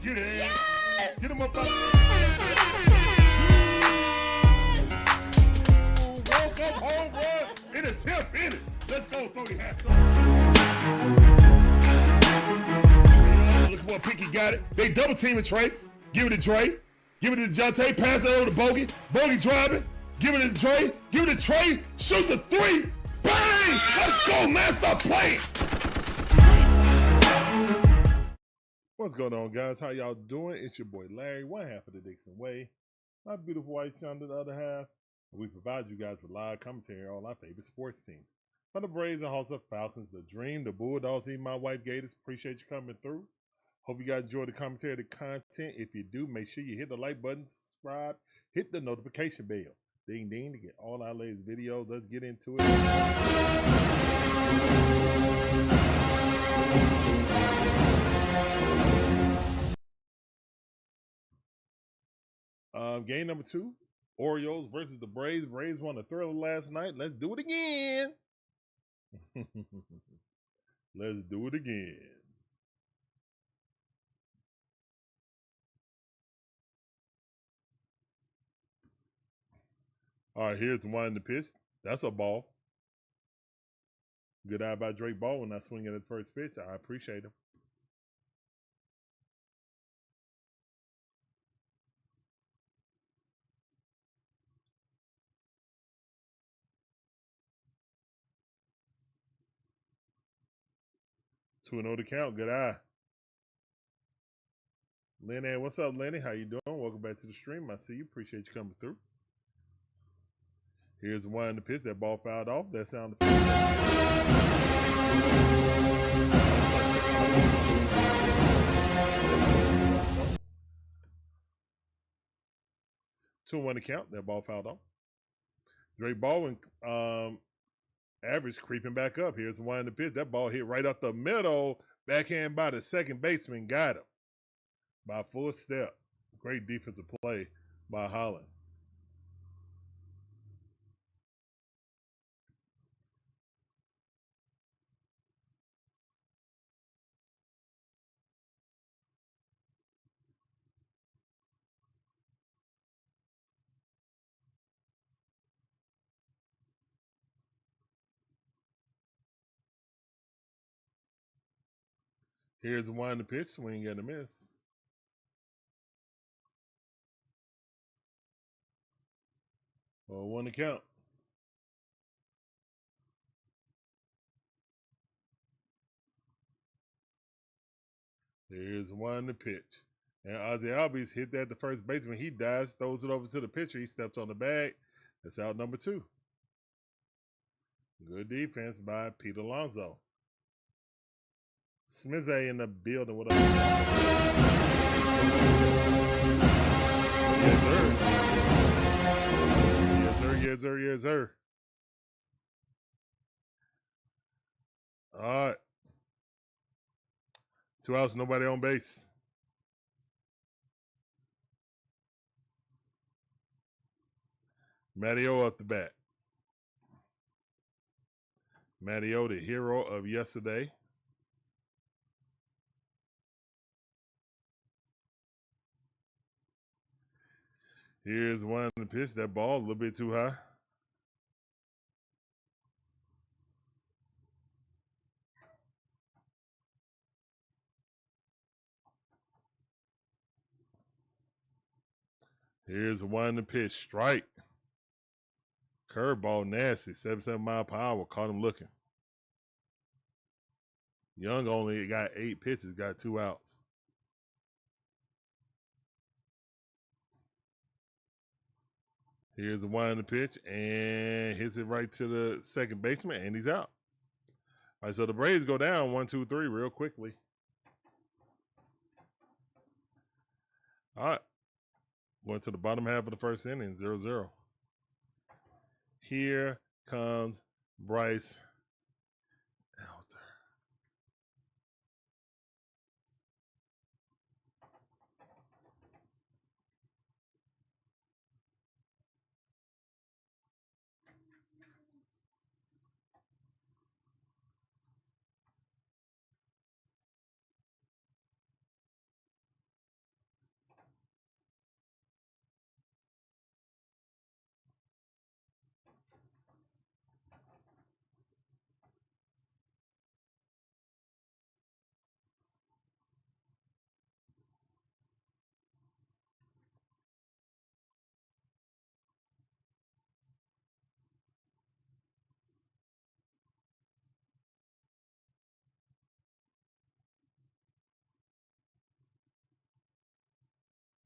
Get it. Yes! Get him up. Walk up home run in a 10th inning. Let's go, throw your hats up. Look what Pinky got it. They double teaming Trey. Give it to Trey. Give it to Jonte. Pass it over to Bogey. Bogey driving. Give it to Trey. Give it to Trey. Shoot the three. Bang! Let's go, man. Stop playing. What's going on, guys? How y'all doing? It's your boy Larry, one half of the Dixon Way. My beautiful wife, Shonda, the other half. And we provide you guys with live commentary on our favorite sports teams. From the Braves and Hawks, Falcons, the Dream, the Bulldogs, even my wife Gators. Appreciate you coming through. Hope you guys enjoy the commentary, the content. If you do, make sure you hit the like button, subscribe, hit the notification bell. Ding, ding, to get all our latest videos. Let's get into it. Game number 2, Orioles versus the Braves. Braves won a thriller last night. Let's do it again. Let's do it again. All right, here's the one in the pitch. That's a ball. Good eye by Drake Baldwin. I swing at the first pitch. I appreciate him. Two and 0 to count. Good eye. Lenny, what's up, Lenny? How you doing? Welcome back to the stream. I see you. Appreciate you coming through. Here's the one in the pitch. That ball fouled off. That sound. 2-1 to count. That ball fouled off. Drake Baldwin average creeping back up. Here's the one in the pitch. That ball hit right up the middle. Backhand by the second baseman. Got him by a full step. Great defensive play by Holland. Here's the one in the pitch. Swing and a miss. Well, 1 to count. Here's one in the pitch. And Ozzie Albies hit that to first baseman. He dives, throws it over to the pitcher. He steps on the bag. That's out number 2. Good defense by Pete Alonso. Smizzy in the building with us. Yes, sir. Yes, sir. Yes, sir. Yes, sir. All right. 2 outs, nobody on base. Matteo up the bat. Matteo, the hero of yesterday. Here's one in the pitch. That ball a little bit too high. Here's one in the pitch. Strike. Curveball nasty. 77 mile per hour. Caught him looking. Young only got 8 pitches. Got 2 outs. Here's the one in the pitch, and hits it right to the second baseman, and he's out. All right, so the Braves go down 1-2-3 real quickly. All right. Going to the bottom half of the first inning, 0-0. Here comes Bryce Elder.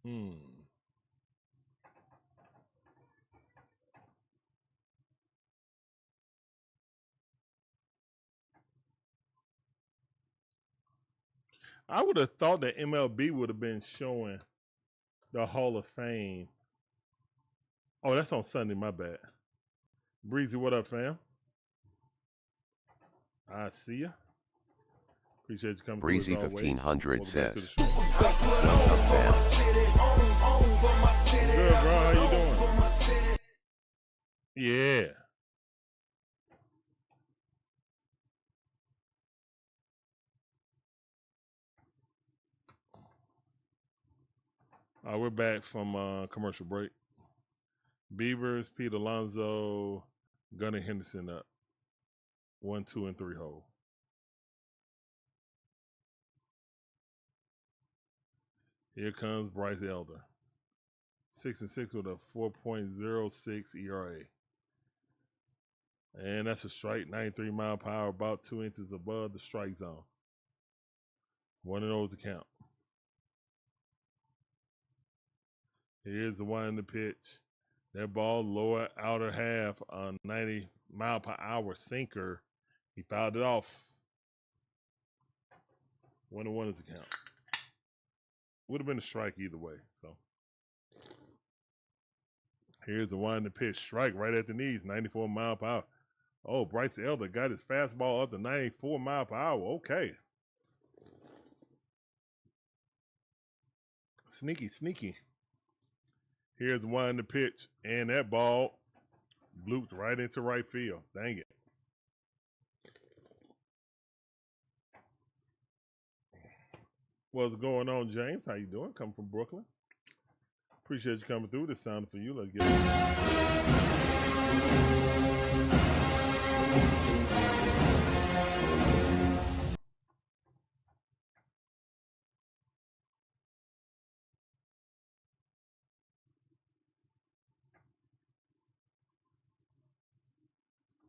I would have thought that MLB would have been showing the Hall of Fame. Oh, that's on Sunday, my bad. Breezy, what up, fam? I see ya. Appreciate you coming Breezy through as always. 1500 says, What's up, fam? Good, bro. How you doing? Yeah. We're back from commercial break. Beavers, Pete Alonso, Gunnar Henderson up. 1, 2, and 3 hole. Here comes Bryce Elder. 6-6 with a 4.06 ERA. And that's a strike, 93 mile per hour, about 2 inches above the strike zone. 1-0 to count. Here's the one in the pitch. That ball, lower outer half on 90 mile per hour sinker. He fouled it off. 1-1 is the count. Would have been a strike either way. So here's the one in the pitch. Strike right at the knees, 94 mile per hour. Oh, Bryce Elder got his fastball up to 94 mile per hour. Okay. Sneaky, sneaky. Here's one in the pitch, and that ball blooped right into right field. Dang it. What's going on, James? How you doing? Coming from Brooklyn. Appreciate you coming through. This sounded for you. Let's get it.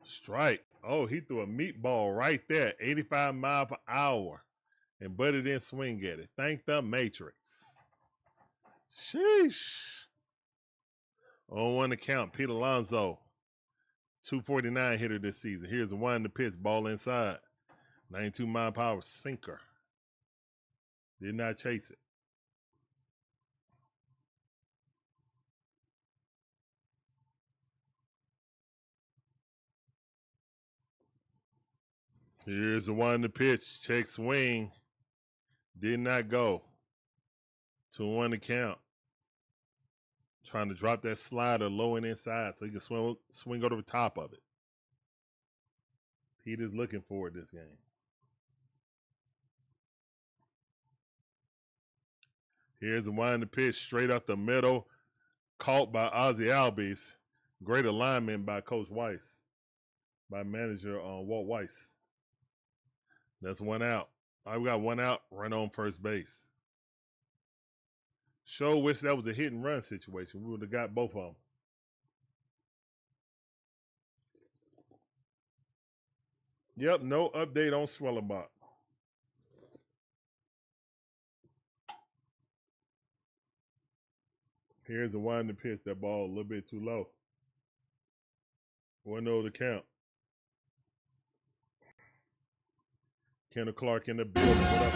Strike. Oh, he threw a meatball right there, 85 mile per hour, and Buddy didn't swing at it. Thank the Matrix. Sheesh. On one account, Pete Alonso, 249 hitter this season. Here's the one in the pitch, ball inside, 92 mile per hour sinker. Did not chase it. Here's the one in the pitch, check swing. Did not go. 2-1 to count. Trying to drop that slider low and inside so he can swing over the top of it. Pete is looking forward this game. Here's the one in the pitch, straight up the middle, caught by Ozzie Albies. Great alignment by Coach Weiss, by manager Walt Weiss. That's one out. All right, we got one out, run on first base. Sure wish that was a hit and run situation. We would have got both of them. Yep, no update on Swellenbach. Here's the one in the pitch. That ball a little bit too low. 1-0 to count. Kendall Clark in the building. What up,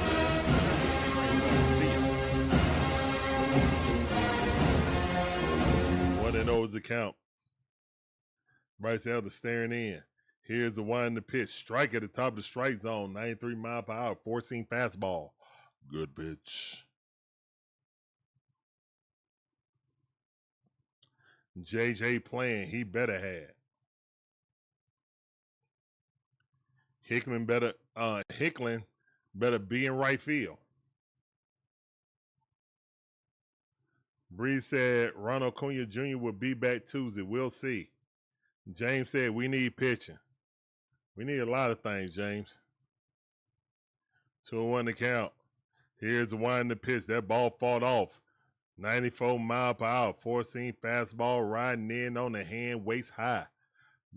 man? 1-0 is the count. Bryce Elder staring in. Here's the one in the pitch. Strike at the top of the strike zone. 93 mile per hour. Four-seam fastball. Good pitch. JJ playing. He better have. Hickman better be in right field. Bree said Ronald Acuna Jr. will be back Tuesday. We'll see. James said we need pitching. We need a lot of things, James. 2-1 to count. Here's the one in the pitch. That ball fought off. 94 mile per hour. Four-seam fastball riding in on the hand, waist high.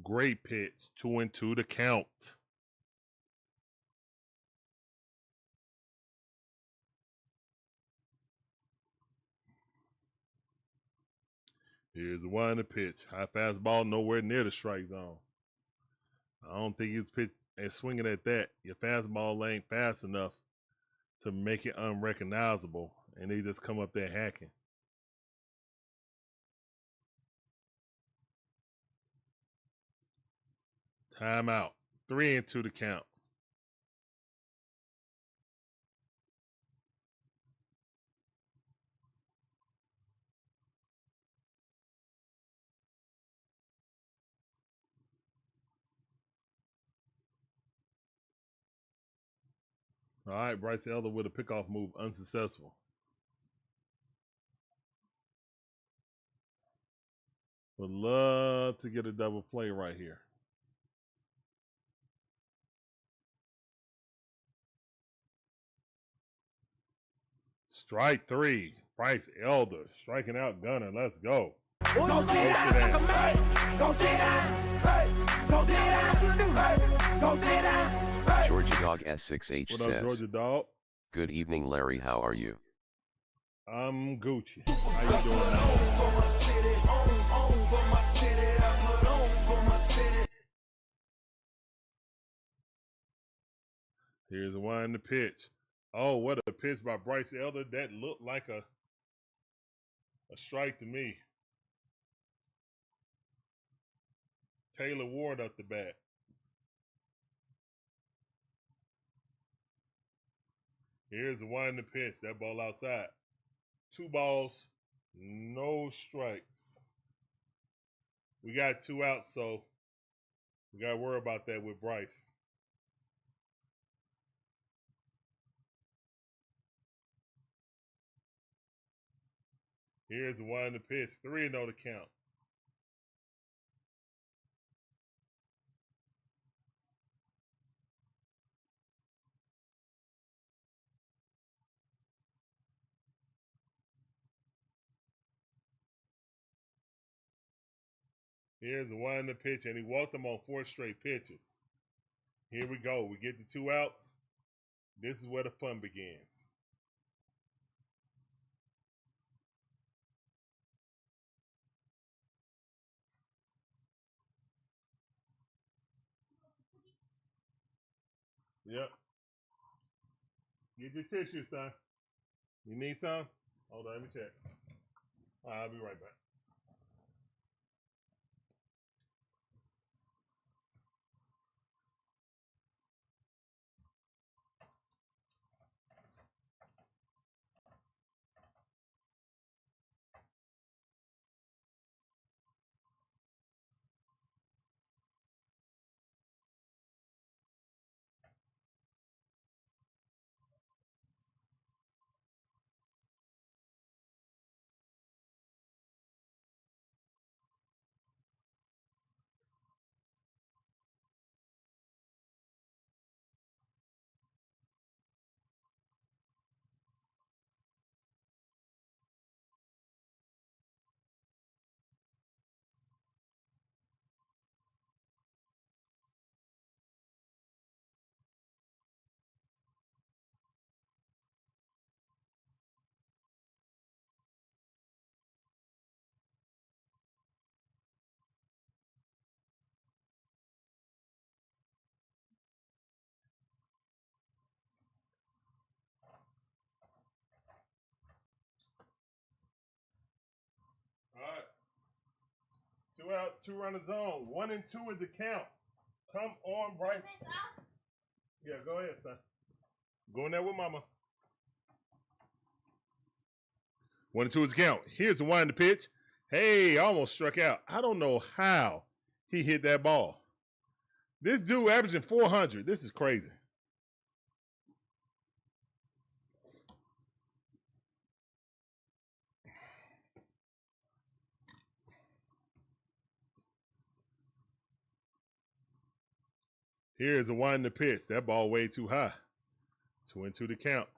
Great pitch. 2-2 to count. Here's the one in the pitch. High fastball, nowhere near the strike zone. I don't think he's pitch and swinging at that. Your fastball ain't fast enough to make it unrecognizable, and they just come up there hacking. Timeout. 3-2 the count. All right, Bryce Elder with a pickoff move, unsuccessful. Would love to get a double play right here. Strike 3. Bryce Elder striking out Gunner. Let's go. Go sit down. Go sit down. Go sit down. Go sit down. Georgia Dog S6H What up, says, Georgia Dog? Good evening, Larry. How are you? I'm Gucci. How you doing now? Here's the one in the pitch. Oh, what a pitch by Bryce Elder. That looked like a strike to me. Taylor Ward up the bat. Here's the one in the pitch. That ball outside. 2 balls, no strikes. We got 2 outs, so we got to worry about that with Bryce. Here's the one in the pitch. 3-0 to count. Here's the one in the pitch, and he walked him on 4 straight pitches. Here we go. We get the 2 outs. This is where the fun begins. Yep. Get your tissue, son. You need some? Hold on, let me check. All right, I'll be right back. All right. 2 outs, 2 runners on. 1 and 2 is the count. Come on, Bryce. Yeah, go ahead, son. Go in there with mama. 1 and 2 is the count. Here's the one in the pitch. Hey, almost struck out. I don't know how he hit that ball. This dude averaging 400. This is crazy. Here's the one in the pitch. That ball way too high. 2 and 2 to count.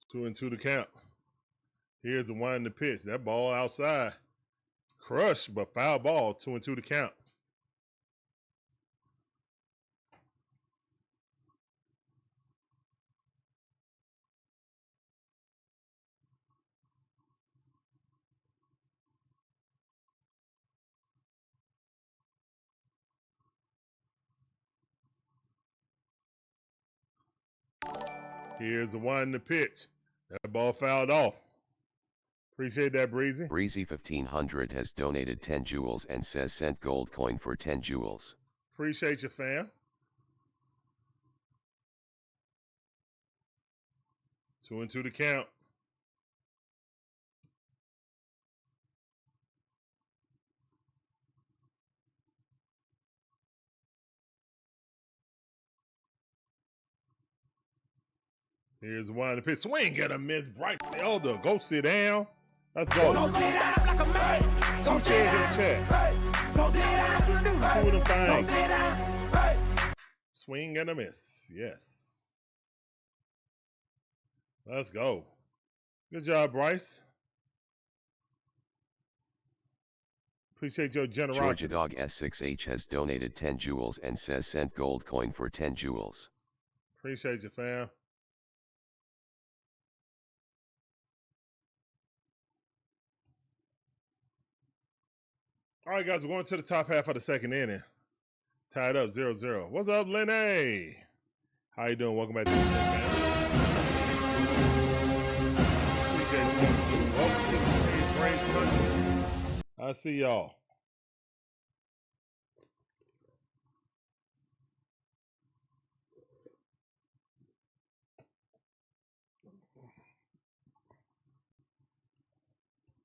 Two and two to count. Here's the one in the pitch. That ball outside. Crushed, but foul ball. 2-2 to count. Here's the one in the pitch. That ball fouled off. Appreciate that, Breezy. Breezy 1500 has donated 10 jewels and says sent gold coin for 10 jewels. Appreciate you, fam. 2-2 to count. Here's one in the pitch. Swing and a miss. Bryce Elder. Go sit down. Let's go. Go sit down like a man. Go Two chairs in the chat. Go sit down. Two of them Go things. sit down. Swing and a miss. Yes. Let's go. Good job, Bryce. Appreciate your generosity. Georgia Dog S6H has donated 10 jewels and says sent gold coin for 10 jewels. Appreciate you, fam. All right, guys, we're going to the top half of the second inning. Tied up 0-0. What's up, Lenny? How you doing? Welcome back to the show, man. Appreciate you. Welcome to the Street Brains Country. I see y'all.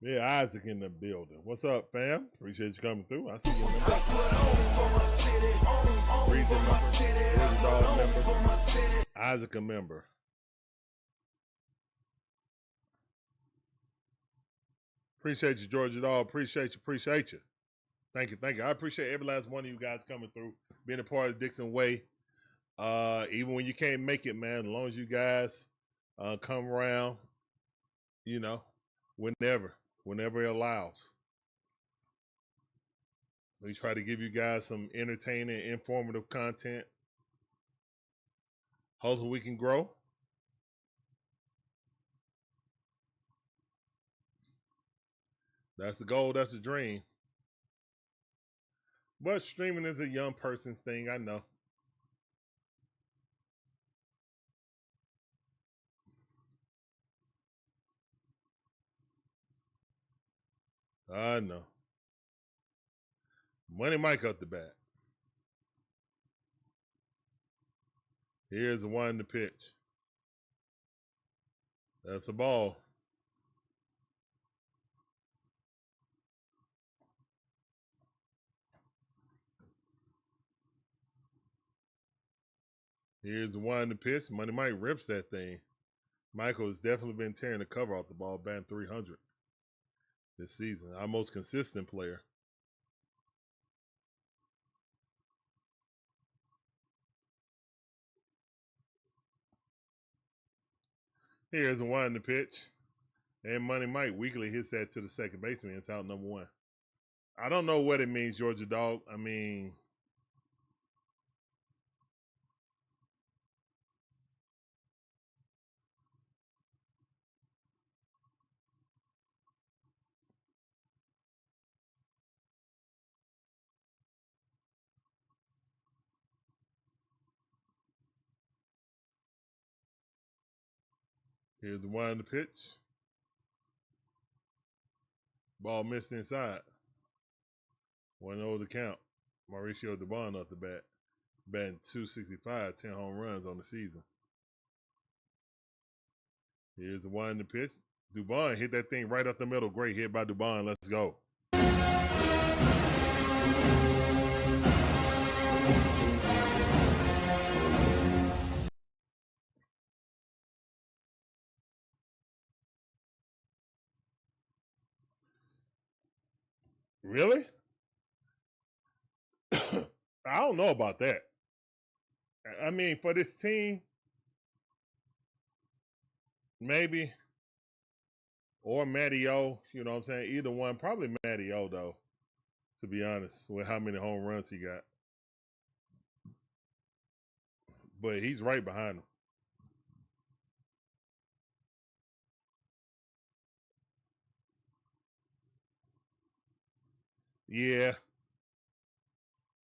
Yeah, Isaac in the building. What's up, fam? Appreciate you coming through. I see you. Breezy member. Dog member. Isaac a member. Appreciate you, Georgia Dog. Appreciate you. Thank you. I appreciate every last one of you guys coming through, being a part of Dixon Way. Even when you can't make it, man, as long as you guys come around, you know, whenever it allows. We try to give you guys some entertaining, informative content. Hopefully we can grow. That's the goal, that's the dream. But streaming is a young person's thing, I know. I know. Money Mike up the bat. Here's the one in the pitch. That's a ball. Here's the one in the pitch. Money Mike rips that thing. Michael has definitely been tearing the cover off the ball, batting 300 this season. Our most consistent player. Here's the one in the pitch. And Money Mike weakly hits that to the second baseman. It's out number one. I don't know what it means, Georgia Dog. I mean, here's the one in the pitch. Ball missed inside. 1-0 to count. Mauricio Dubon off the bat. Batting .265, 10 home runs on the season. Here's the one in the pitch. Dubon hit that thing right up the middle. Great hit by Dubon. Let's go. Really? I don't know about that. I mean, for this team, maybe. or Matty O. You know what I'm saying? Either one. Probably Matty O, though, to be honest, with how many home runs he got. But he's right behind him. Yeah,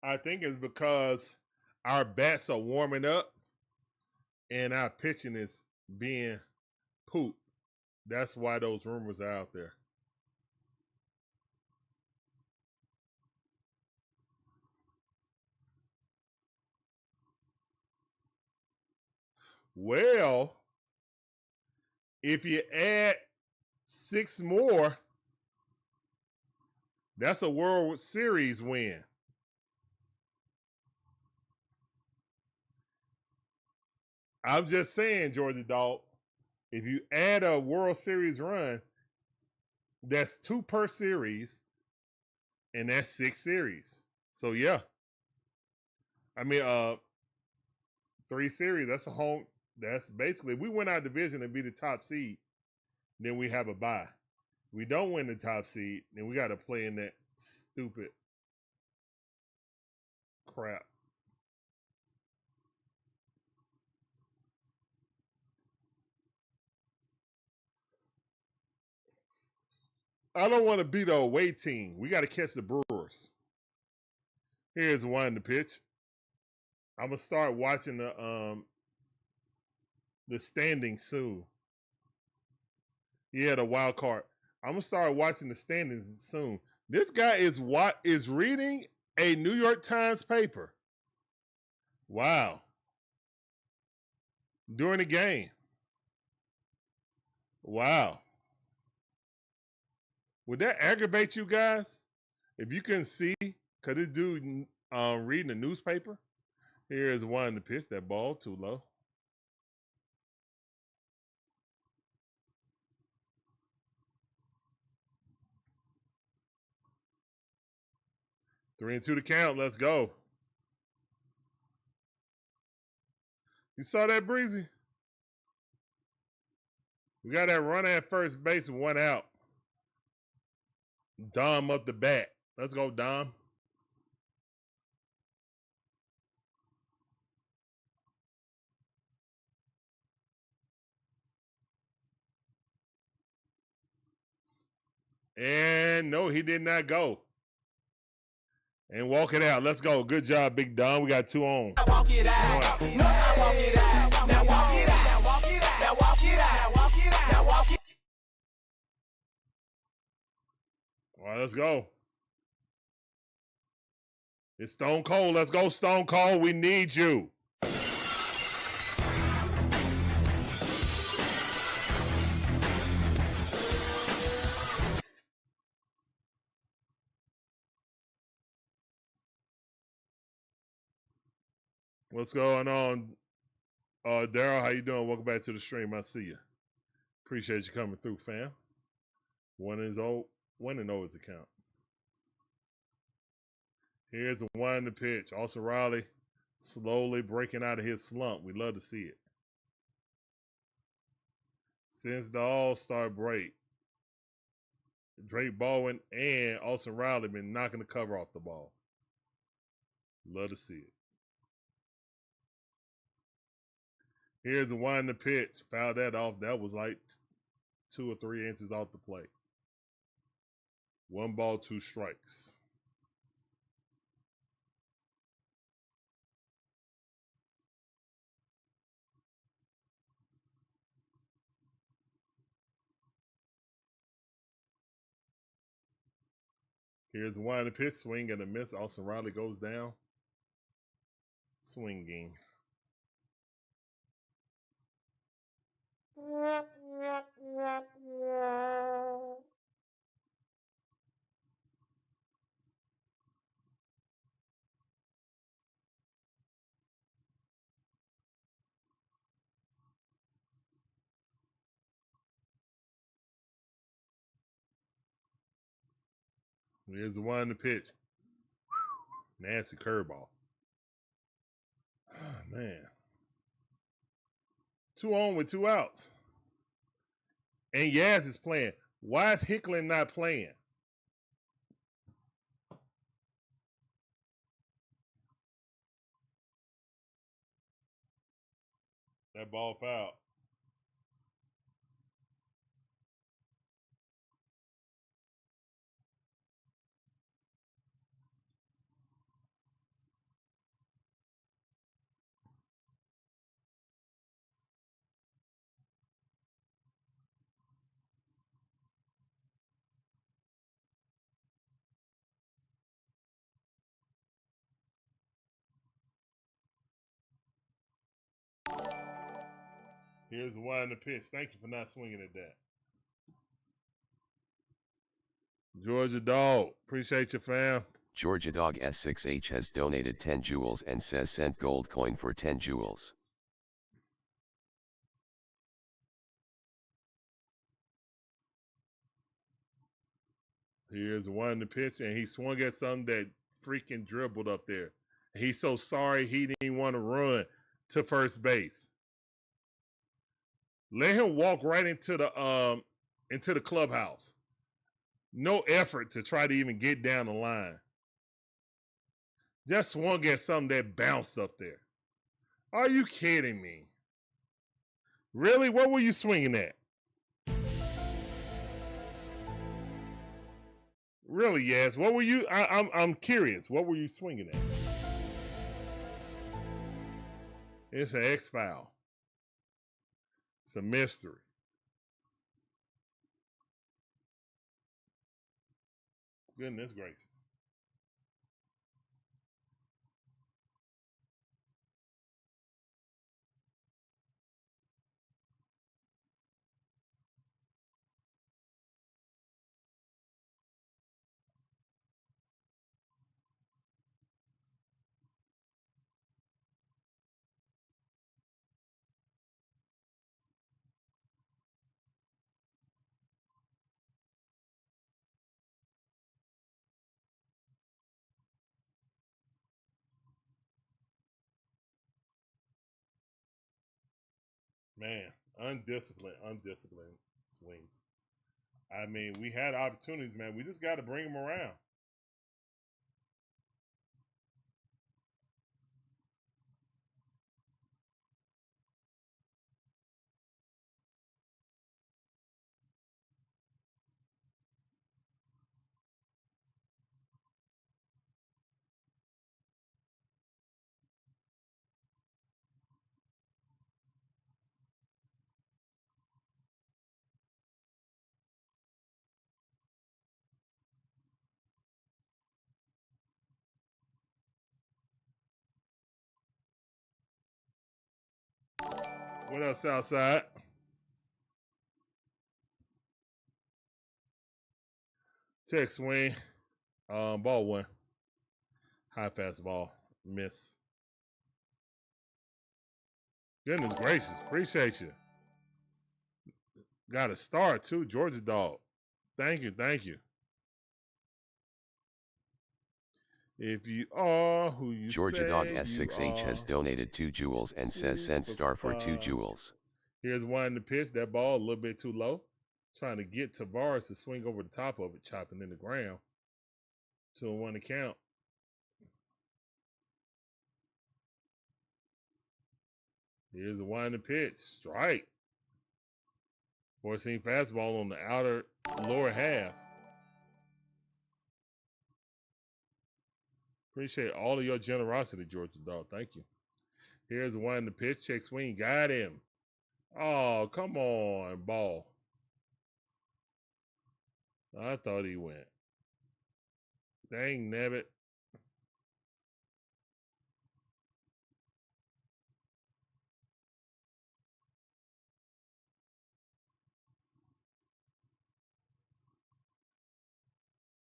I think it's because our bats are warming up and our pitching is being pooped. That's why those rumors are out there. Well, if you add 6 more, that's a World Series win. I'm just saying, Georgia Dog, if you add a World Series run, that's 2 per series, and that's 6 series. So yeah, I mean, 3 series. That's a home. That's basically if we win our division and be the top seed, then we have a bye. We don't win the top seed, then we got to play in that stupid crap. I don't want to be the away team. We got to catch the Brewers. Here's one to pitch. I'm gonna start watching the standings soon. Yeah, the wild card. I'm gonna start watching the standings soon. This guy is reading a New York Times paper. Wow. During the game. Wow. Would that aggravate you guys? If you can see, cause this dude reading the newspaper. Here's one to pitch. That ball too low. Three and two to count. Let's go. You saw that, Breezy? We got that runner at first base and 1 out. Dom up the bat. Let's go, Dom. And no, he did not go. And walk it out. Let's go. Good job, Big Dom. We got 2 on. Now walk it out. Now walk it out. Now walk it out. Now walk it out. Now walk it out. Now walk it out. Now walk it out. All right, let's go. It's Stone Cold. Let's go, Stone Cold. We need you. What's going on? Daryl, how you doing? Welcome back to the stream. I see you. Appreciate you coming through, fam. 1-0 account. Here's a 1 to pitch. Austin Riley slowly breaking out of his slump. We love to see it. Since the All-Star break, Drake Baldwin and Austin Riley been knocking the cover off the ball. Love to see it. Here's a 1 to pitch. Fouled that off. That was like 2 or 3 inches off the plate. 1 ball, 2 strikes. Here's a 1 to pitch. Swing and a miss. Austin Riley goes down. Swinging. Here's the 1 to pitch. Nasty curveball. Oh, man. 2 on with 2 outs. And Yaz is playing. Why is Hickland not playing? That ball foul. Here's the one in the pitch. Thank you for not swinging at that. Georgia Dog. Appreciate you, fam. Georgia Dog S6H has donated 10 jewels and says sent gold coin for 10 jewels. Here's the one in the pitch, and he swung at something that freaking dribbled up there. He's so sorry he didn't want to run to first base. Let him walk right into the clubhouse. No effort to try to even get down the line. Just swung at something that bounced up there. Are you kidding me? Really? What were you swinging at? Really, yes. What were you? I'm curious. What were you swinging at? It's an X foul. It's a mystery. Goodness gracious. Man, undisciplined swings. I mean, we had opportunities, man. We just got to bring them around. What else outside? Check swing. Ball one. High fastball. Miss. Goodness gracious. Appreciate you. Got a star too. Georgia Dog. Thank you. Thank you. If you are who you Georgia say Dog you S6H has are. donated 2 jewels and says sent star for 2 jewels. Here's one in the pitch. That ball a little bit too low. Trying to get Tavares to swing over the top of it, chopping in the ground. 2-1 to count. Here's a one in the pitch. Strike. 4-seam fastball on the outer lower half. Appreciate all of your generosity, Georgia Dog. Thank you. Here's one in the pitch. Check swing. Got him. Oh, come on, ball. I thought he went. Dang, nabbit.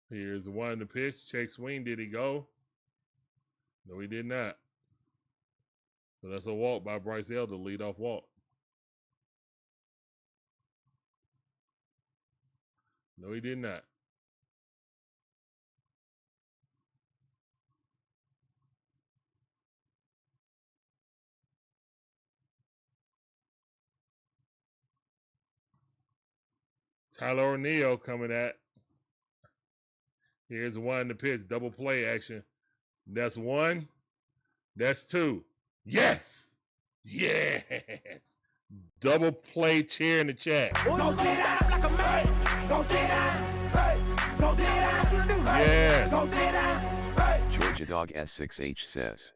Here's one in the pitch. Check swing. Did he go? No, he did not. So that's a walk by Bryce Elder, leadoff walk. No, he did not. Tyler O'Neill coming at. Here's one to pitch. Double play action. That's one. That's two. Yes. Yes. Double play chair in the chat. Go sit down like a man. Go sit down. Hey. Go sit down. Yes. Go sit down. Hey. Georgia Dog S6H says.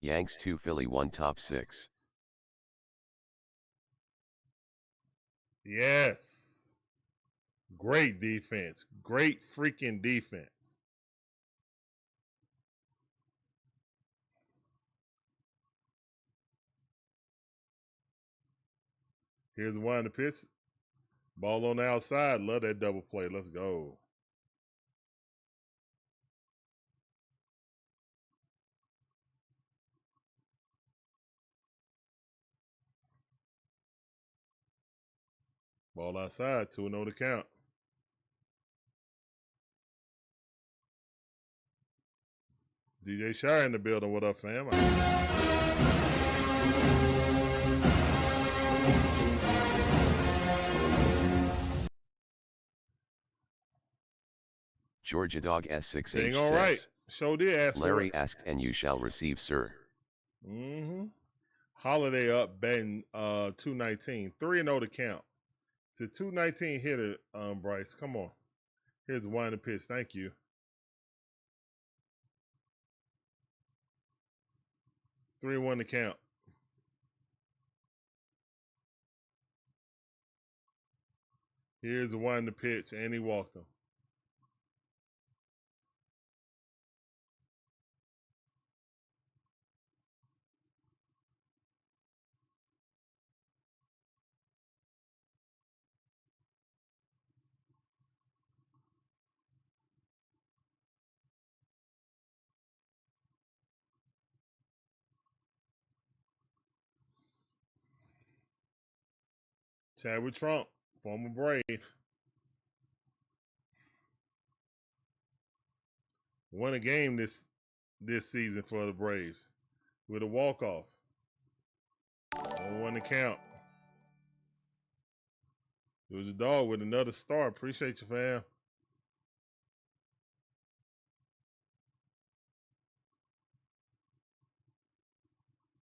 Yanks 2 Philly 1 top 6. Yes. Great defense. Great freaking defense. Here's one to pitch. Ball on the outside. Love that double play. Let's go. Ball outside. 2-0 to count. DJ Shire in the building. What up, fam? Georgia Dog S6H Dang, all says. right. Show did ask Larry for it. asked and you shall receive, sir. Mm-hmm. Holiday up, batting 219. 3-0 to count. It's a 219 hitter, Bryce. Come on. Here's one to pitch. Thank you. 3-1 to count. Here's the one to pitch, and he walked him. Chadwick Trump, former Brave. Won a game this season for the Braves with a walk-off. 1-1 to count. It was a dog with another star. Appreciate you, fam.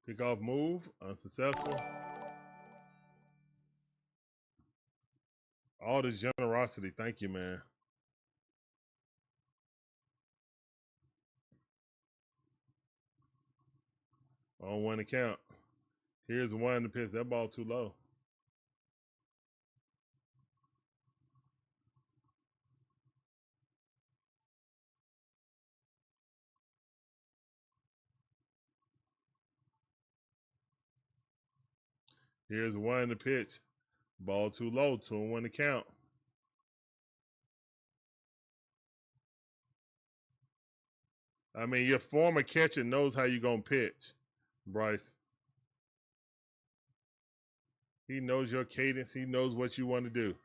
Pickoff move, unsuccessful. All this generosity. Thank you, man. On 1 to count. Here's one to pitch. That ball too low. Here's one to pitch. Ball too low. 2-1 to count. I mean, your former catcher knows how you're going to pitch, Bryce. He knows your cadence. He knows what you want to do.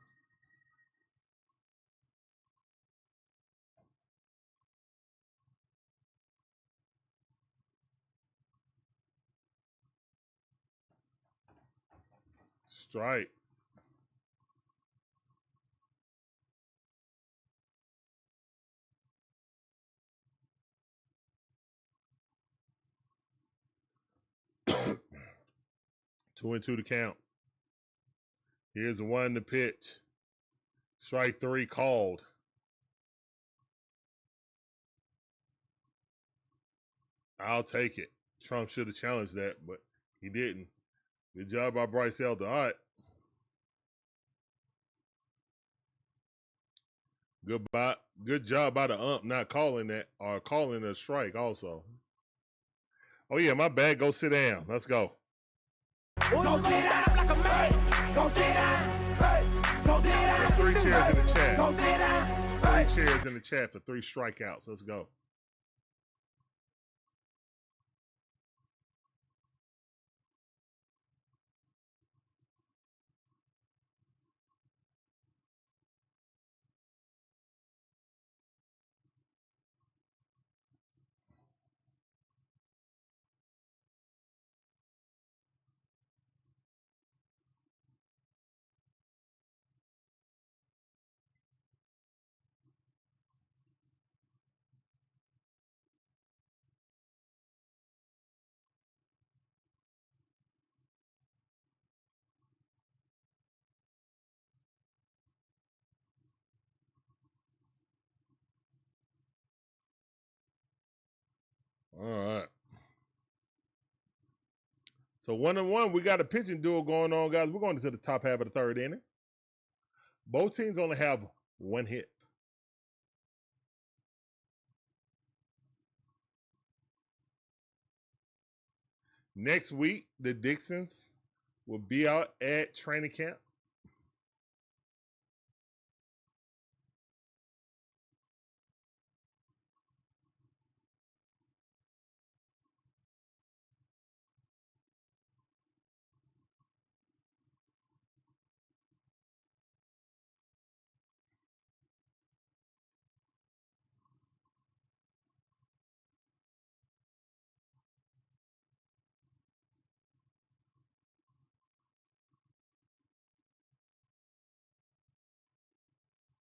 Strike. Two and 2 to count. Here's the one to pitch. Strike 3 called. I'll take it. Trump should have challenged that, but he didn't. Good job by Bryce Elder. All right. Good job by the ump not calling that or calling a strike also. Oh, yeah, my bad. Go sit down. Let's go. Go sit down like a man. Go sit down. Hey. Go sit down. There's 3 chairs in the chat. Go sit down. 3 chairs in the chat for 3 strikeouts. Let's go. So 1-1, we got a pitching duel going on, guys. We're going into the top half of the third inning. Both teams only have one hit. Next week, the Dixons will be out at training camp.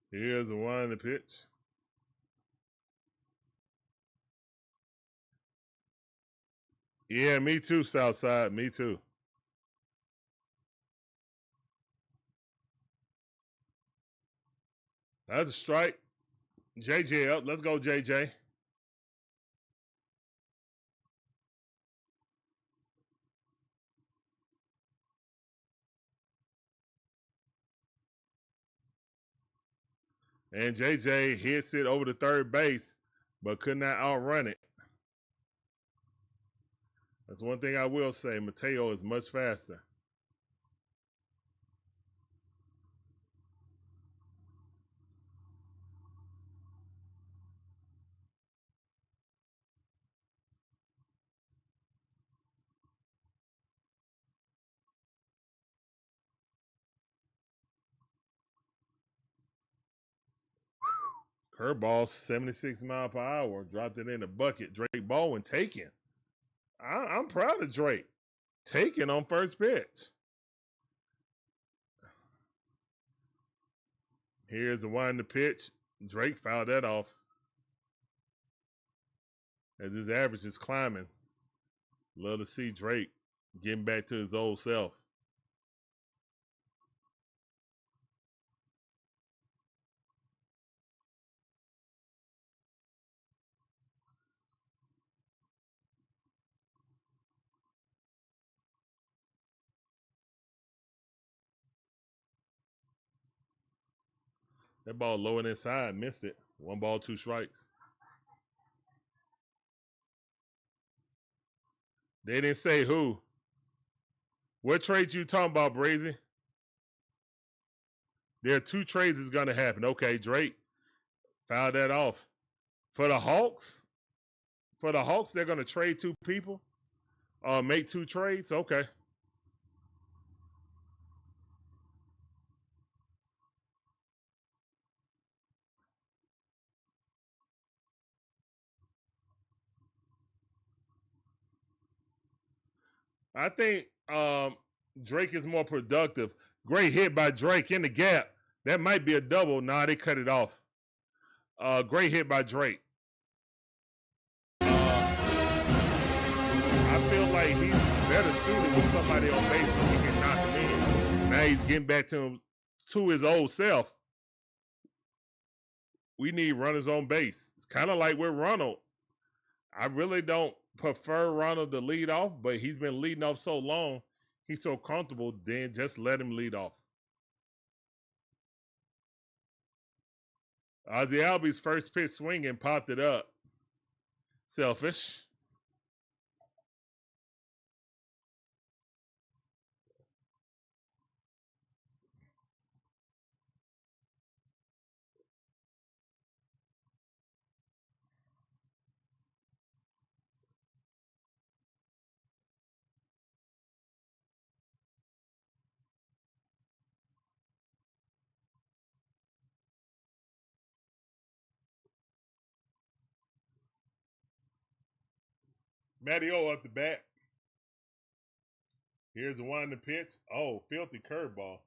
Here's the one in the pitch. Yeah, me too, Southside. Me too. That's a strike. JJ up. Let's go, JJ. And JJ hits it over the third base, but could not outrun it. That's one thing I will say. Mateo is much faster. Curveball, 76 mile per hour. Dropped it in the bucket. Drake Baldwin taking. I'm proud of Drake. Taking on first pitch. Here's the one in the pitch. Drake fouled that off. As his average is climbing. Love to see Drake getting back to his old self. That ball low and inside, missed it. 1 ball, 2 strikes. They didn't say who. What trade you talking about, Brazy? There are 2 trades that's going to happen. Okay, Drake fouled that off. For the Hawks, they're going to trade 2 people, make 2 trades. Okay. I think Drake is more productive. Great hit by Drake in the gap. That might be a double. Nah, they cut it off. Great hit by Drake. I feel like he's better suited with somebody on base so he can knock him in. Now he's getting back to his old self. We need runners on base. It's kind of like with Ronald. I really don't prefer Ronald to lead off, but he's been leading off so long, he's so comfortable, then just let him lead off. Ozzy Albies' first pitch swinging popped it up. Selfish. Matty O up the bat. Here's the one in the pitch. Oh, filthy curveball.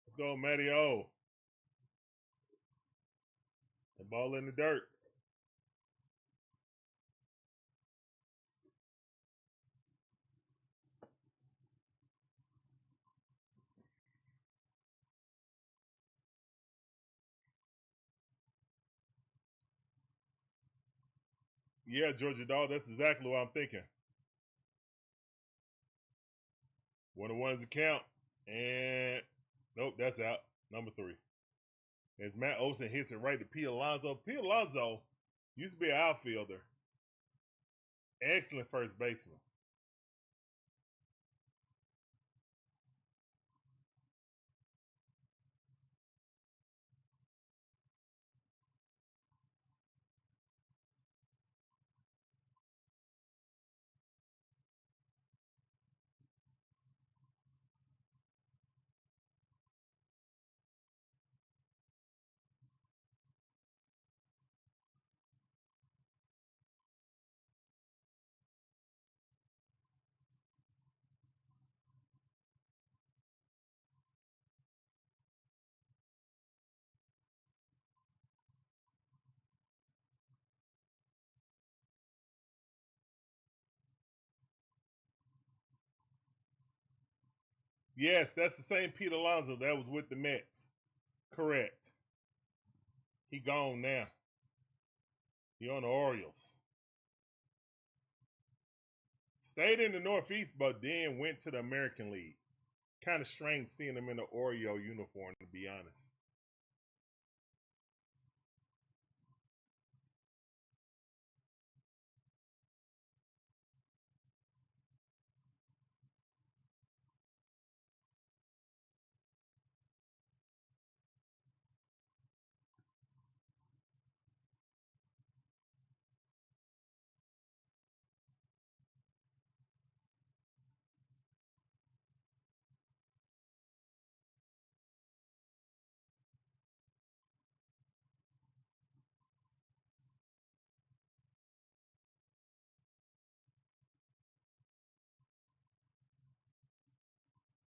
Let's go, Matty O. The ball in the dirt. Yeah, Georgia Dog, that's exactly what I'm thinking. 1-1 is a count. And nope, that's out. Number 3. As Matt Olson hits it right to Pete Alonso. Pete Alonso used to be an outfielder. Excellent first baseman. Yes, that's the same Pete Alonso that was with the Mets. Correct. He gone now. He on the Orioles. Stayed in the Northeast, but then went to the American League. Kind of strange seeing him in the Oriole uniform, to be honest.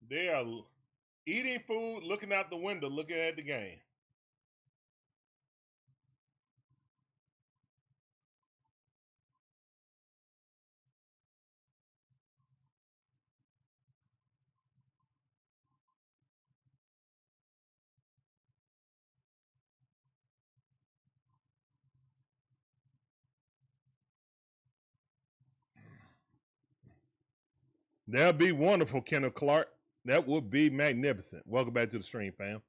They are eating food, looking out the window, looking at the game. That'd be wonderful, Kenneth Clark. That would be magnificent. Welcome back to the stream, fam.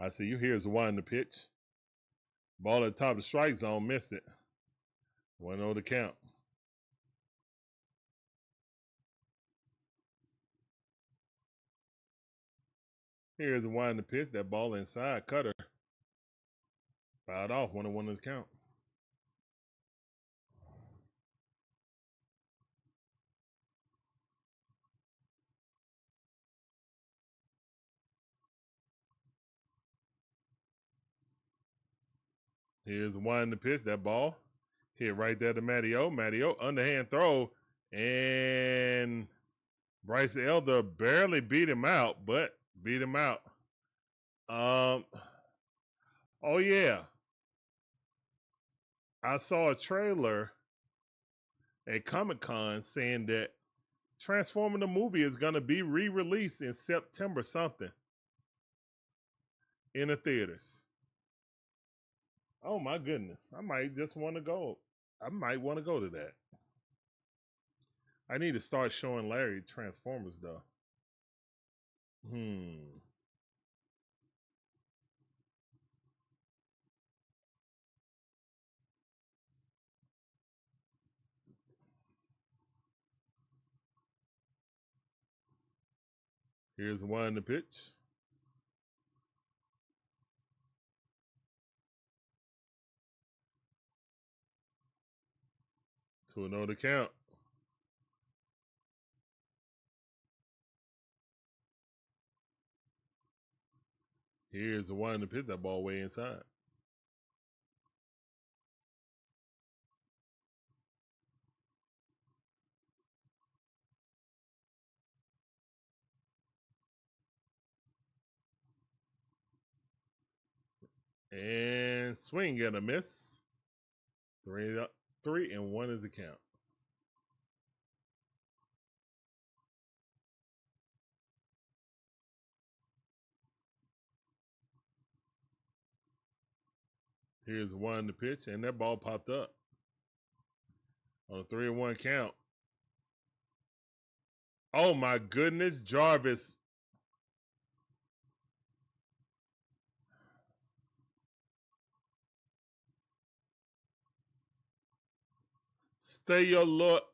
I see you. Here's the one to pitch. Ball at the top of the strike zone, missed it. 1-0 to count. Here's the one to pitch. That ball inside, cutter. Fouled off. 1-1 to count. Here's one to pitch. That ball hit right there to Matteo. Matteo, underhand throw. And Bryce Elder barely beat him out, but beat him out. Oh, yeah. I saw a trailer at Comic-Con saying that Transforming the movie is going to be re-released in September something in the theaters. Oh, my goodness. I might just want to go. I might want to go to that. I need to start showing Larry Transformers, though. Here's one to pitch. To another count. Here's the one to pitch. That ball way inside. And swing and a miss. 3-1 is the count. Here's one to pitch, and that ball popped up. On a 3-1 count. Oh my goodness, Jarvis. Stay your look.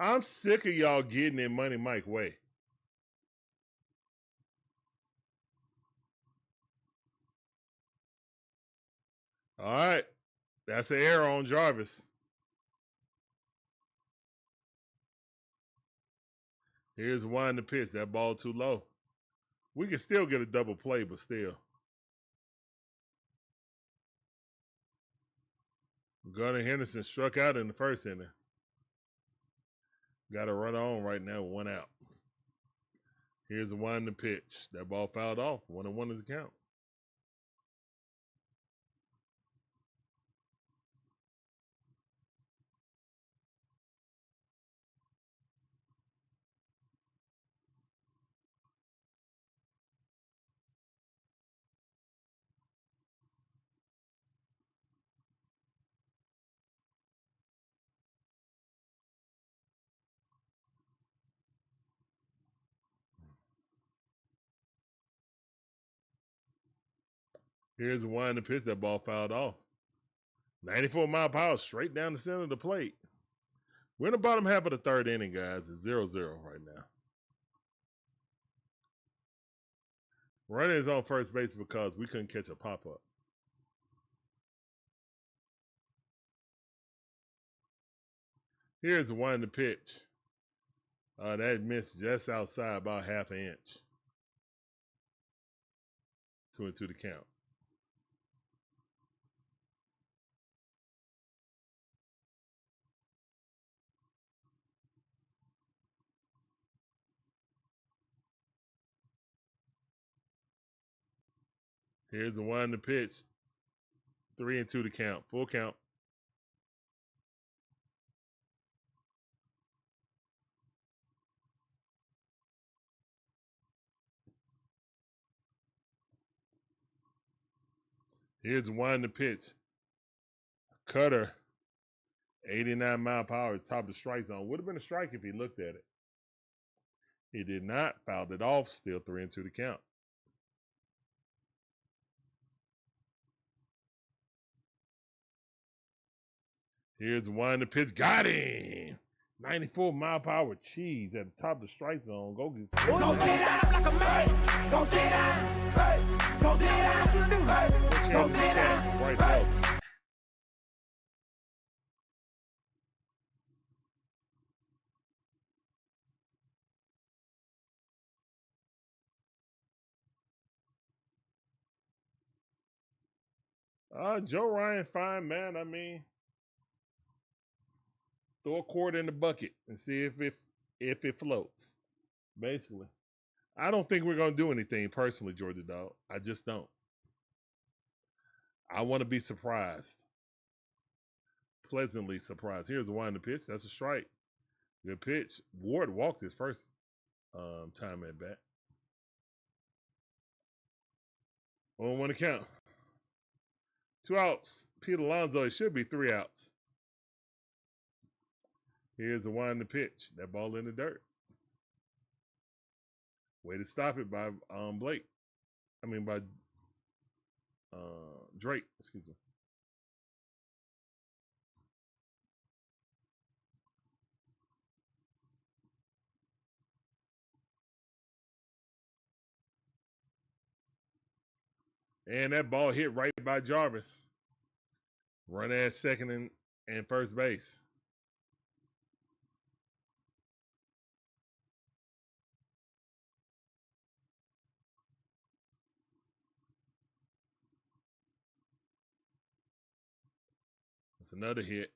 I'm sick of y'all getting in Money Mike way. All right. That's an error on Jarvis. Here's one to pitch. That ball too low. We can still get a double play, but still. Gunnar Henderson struck out in the first inning. Got a run on right now, 1 out. Here's one to pitch. That ball fouled off. 1-1 is the count. Here's one to pitch. That ball fouled off. 94-mile-per-hour straight down the center of the plate. We're in the bottom half of the third inning, guys. It's 0-0 right now. Runner is on first base because we couldn't catch a pop-up. Here's one to pitch. That missed just outside, about half an inch. 2-2 the count. Here's the one to pitch. 3-2 to count. Full count. Here's the one to pitch. Cutter. 89-mile-per-hour, top of the strike zone. Would have been a strike if he looked at it. He did not. Fouled it off. Still 3-2 to count. Here's one to pitch. Got him. 94-mile-per-hour cheese at the top of the strike zone. Go get. Go sit down like a man. Go sit down. Hey. Go sit down. Hey. Go sit down. Right side. Joe Ryan, fine man. I mean, throw a quart in the bucket and see if it floats. Basically, I don't think we're gonna do anything personally, Georgia Dog. I just don't. I want to be surprised, pleasantly surprised. Here's the one to pitch. That's a strike. Good pitch. Ward walked his first time at bat. 1-1 to count. 2 outs. Pete Alonso, it should be 3 outs. Here's the one to pitch. That ball in the dirt. Way to stop it by Blake. I mean by Drake. Excuse me. And that ball hit right by Jarvis. Run at second and first base. That's another hit.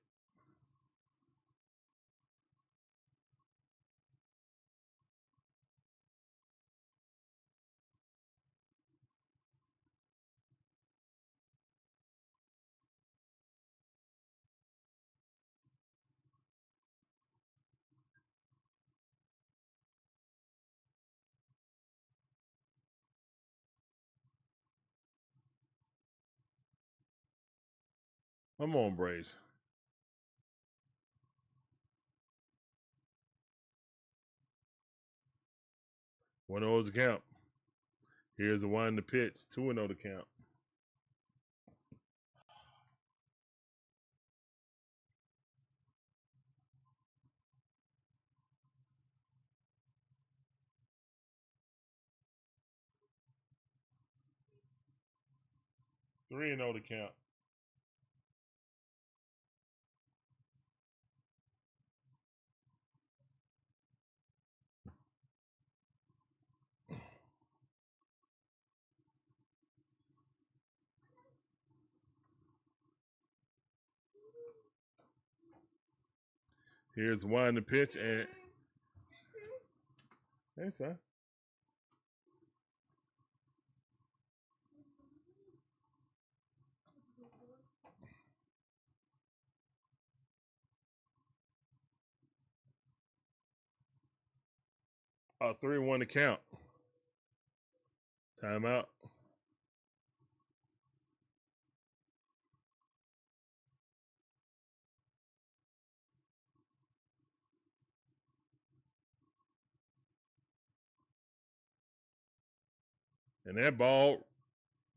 Come on, Braves. One 0 is the count. Here's the one in the pitch. 2-0 to count. Three and 0 to count. Here's one in the pitch and hey, son. 3-1 to count. Timeout. And that ball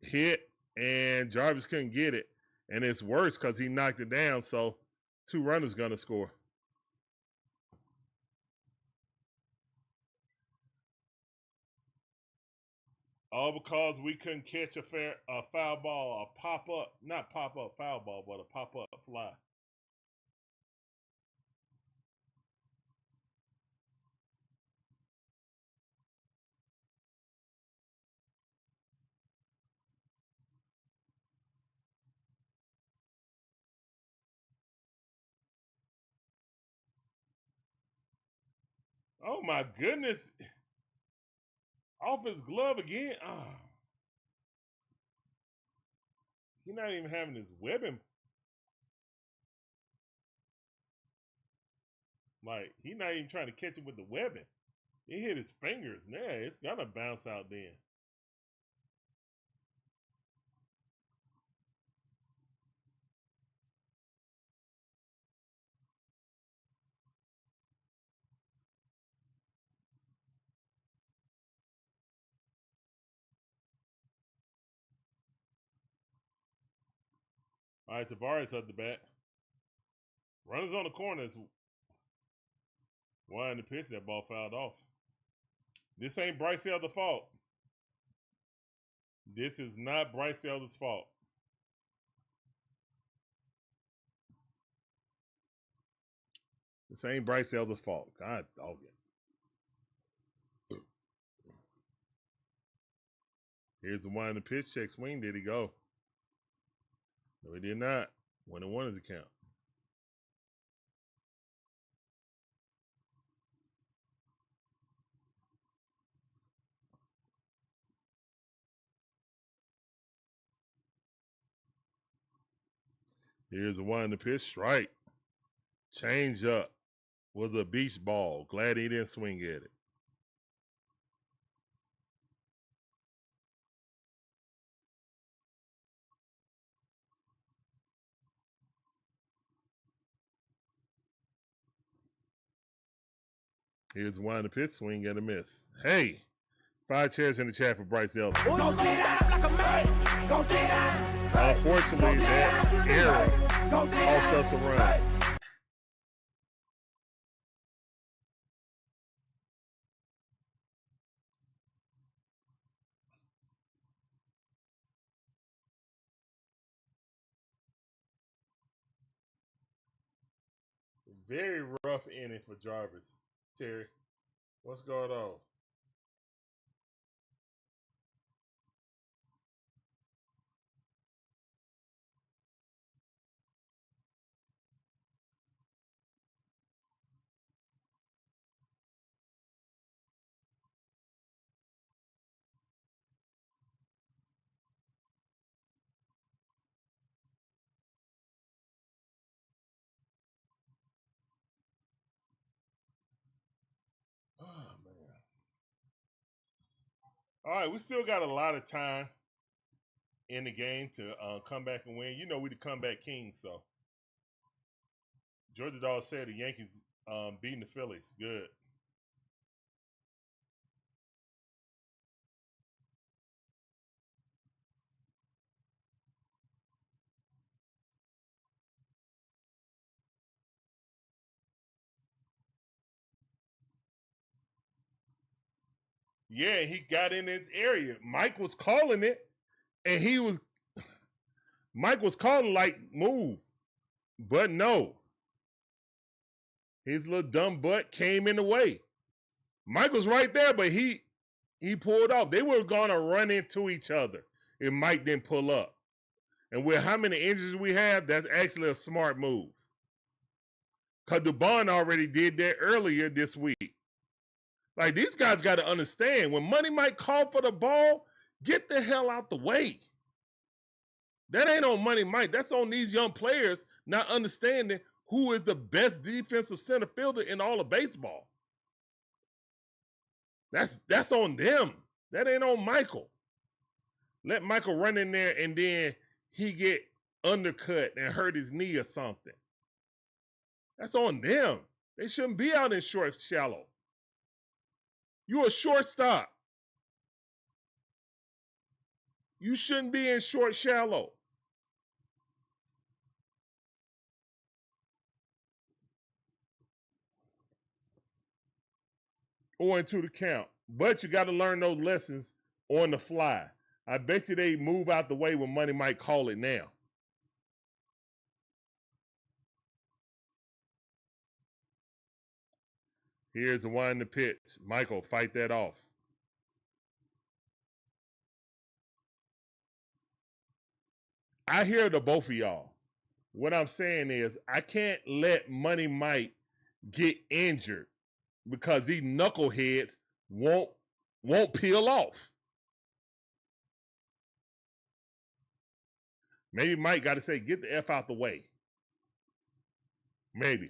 hit, and Jarvis couldn't get it. And it's worse because he knocked it down, so 2 runners going to score. All because we couldn't catch a foul ball, a pop-up, not pop-up foul ball, but a pop-up fly. Oh, my goodness. Off his glove again. Oh. He's not even having his webbing. Like, he's not even trying to catch it with the webbing. He hit his fingers. Yeah, it's going to bounce out then. All right, Tavares up the bat. Runners on the corners. One in the pitch, that ball fouled off. This ain't Bryce Elder's fault. This is not Bryce Elder's fault. This ain't Bryce Elder's fault. God dog it. Here's the one in the pitch. Check swing. Did he go? No, he did not. 1-1 is the count. Here's the one in the pitch. Strike. Change up. Was a beach ball. Glad he didn't swing at it. Here's one in the pitch. Swing and a miss. Hey, 5 chairs in the chat for Bryce Elder. Unfortunately, that error cost us a run. Very rough inning for Jarvis. Terry, what's going on? Oh, man. All right, we still got a lot of time. in the game to come back and win. You know we the comeback king, so Georgia Dawg said the Yankees beating the Phillies. Good. Yeah, he got in his area. Mike was calling it, and Mike was calling like move, but no, his little dumb butt came in the way. Mike was right there, but he pulled off. They were gonna run into each other if Mike didn't pull up. And with how many injuries we have, that's actually a smart move. Because DeBon already did that earlier this week. Like, these guys got to understand, when Money Mike called for the ball, get the hell out the way. That ain't on Money Mike. That's on these young players not understanding who is the best defensive center fielder in all of baseball. That's on them. That ain't on Michael. Let Michael run in there and then he get undercut and hurt his knee or something. That's on them. They shouldn't be out in short, shallow. You a shortstop. You shouldn't be in short, shallow. Or into the count. But you got to learn those lessons on the fly. I bet you they move out the way when Money might call it now. Here's the one in the pitch. Michael, fight that off. I hear the both of y'all. What I'm saying is I can't let Money Mike get injured because these knuckleheads won't peel off. Maybe Mike got to say, get the F out the way. Maybe.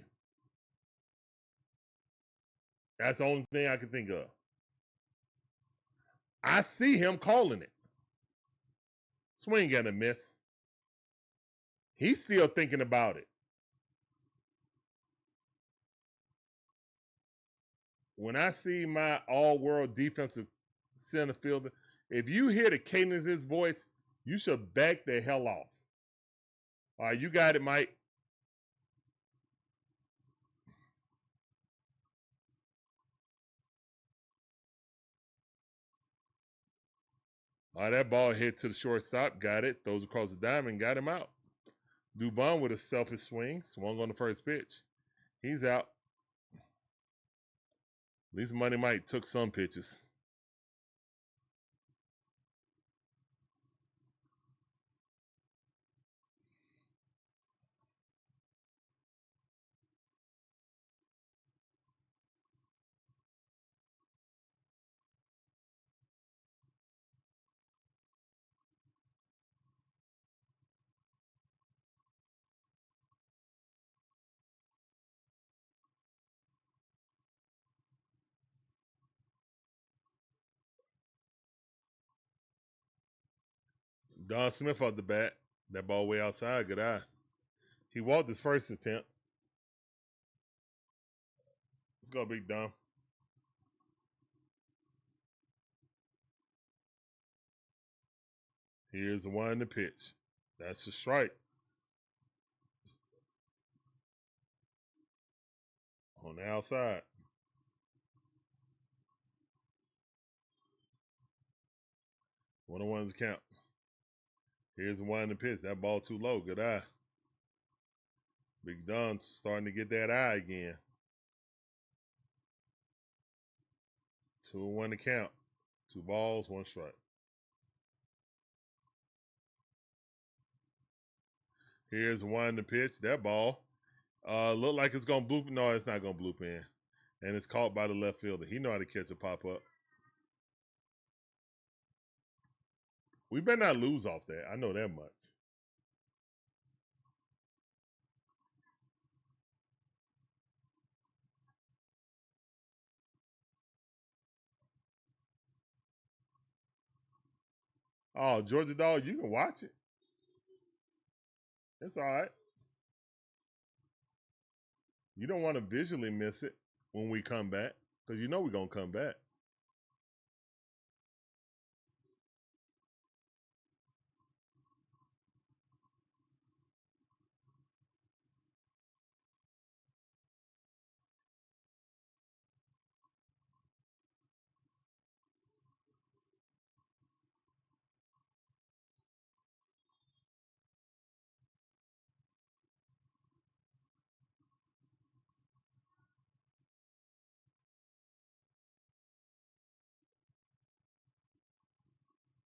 That's the only thing I can think of. I see him calling it. Swing and a miss. He's still thinking about it. When I see my all-world defensive center fielder, if you hear the cadence of his voice, you should back the hell off. All right, you got it, Mike. All right, that ball hit to the shortstop. Got it. Throws across the diamond. Got him out. Dubon with a selfish swing. Swung on the first pitch. He's out. At least Money Mike took some pitches. Don Smith off the bat. That ball way outside. Good eye. He walked his first attempt. Let's go, Big Dom. Here's the one in the pitch. That's a strike. On the outside. 1-on-1's count. Here's the one in the pitch. That ball too low. Good eye. Big Don starting to get that eye again. 2-1 to count. 2 balls, 1 strike. Here's one in the pitch. That ball look like it's going to bloop. No, it's not going to bloop in. And it's caught by the left fielder. He know how to catch a pop-up. We better not lose off that. I know that much. Oh, Georgia Dog, you can watch it. It's all right. You don't want to visually miss it when we come back, because you know we're going to come back.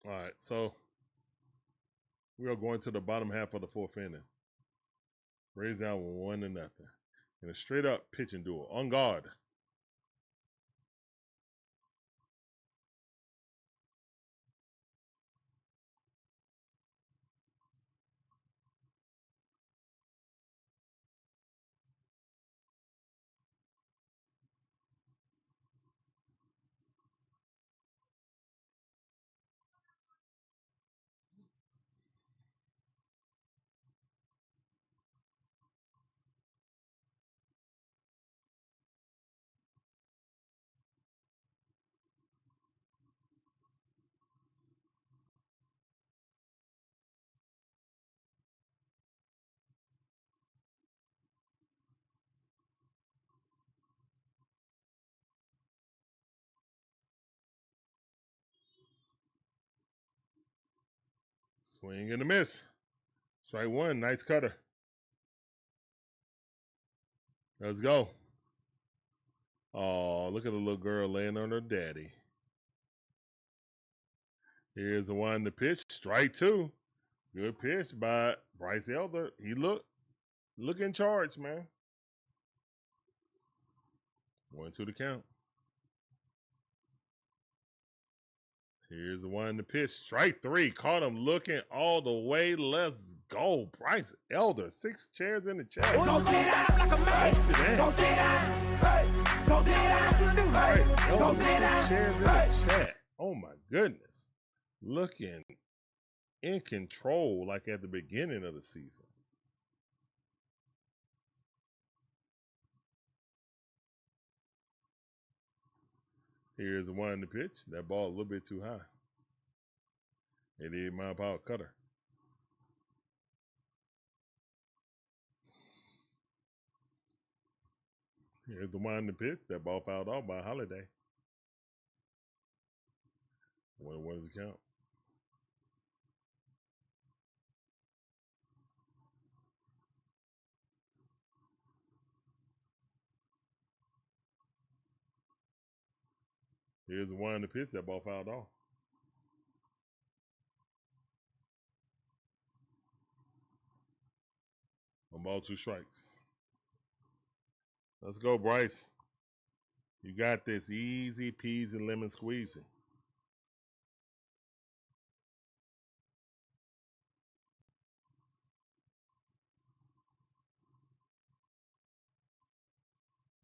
All right, so we are going to the bottom half of the fourth inning. Raise down 1-0. In a straight up pitching duel. On guard. Swing and a miss. Strike one. Nice cutter. Let's go. Oh, look at the little girl laying on her daddy. Here's the one to pitch. Strike two. Good pitch by Bryce Elder. He look in charge, man. 1-2 to count. Here's the one to pitch. Strike three. Caught him looking all the way. Let's go. Bryce Elder. 6 chairs in the chat. Go sit down like a man. Go sit down. Go sit down. Hey. Go sit down. Bryce Elder. Go sit 6 down. chairs in the chat. Oh my goodness. Looking in control like at the beginning of the season. Here's the one to pitch. That ball a little bit too high. 88 mile per hour cutter. Here's the one to pitch. That ball fouled off by Holiday. 1-1 is the count. Here's the one to pitch. That ball fouled off. 1 ball, 2 strikes. Let's go, Bryce. You got this. Easy peasy lemon squeezy.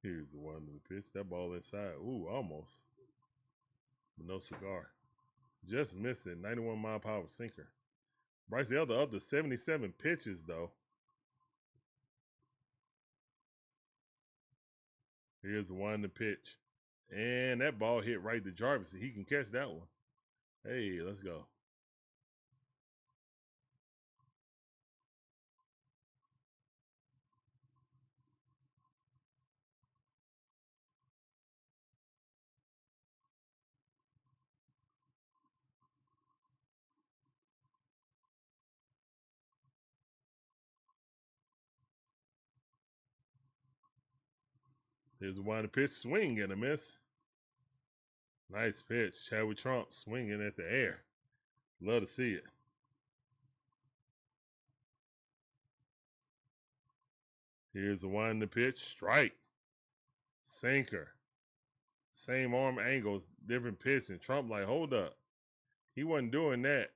Here's the one to the pitch. That ball inside. Ooh, almost. But no cigar. Just missed it. 91 mile per hour sinker. Bryce Elder up to 77 pitches, though. Here's the one to pitch. And that ball hit right to Jarvis. He can catch that one. Hey, let's go. Here's the one to pitch. Swing and a miss. Nice pitch. Chadwick Trump swinging at the air. Love to see it. Here's the one to pitch. Strike. Sinker. Same arm angles, different pitch. And Trump like, hold up. He wasn't doing that.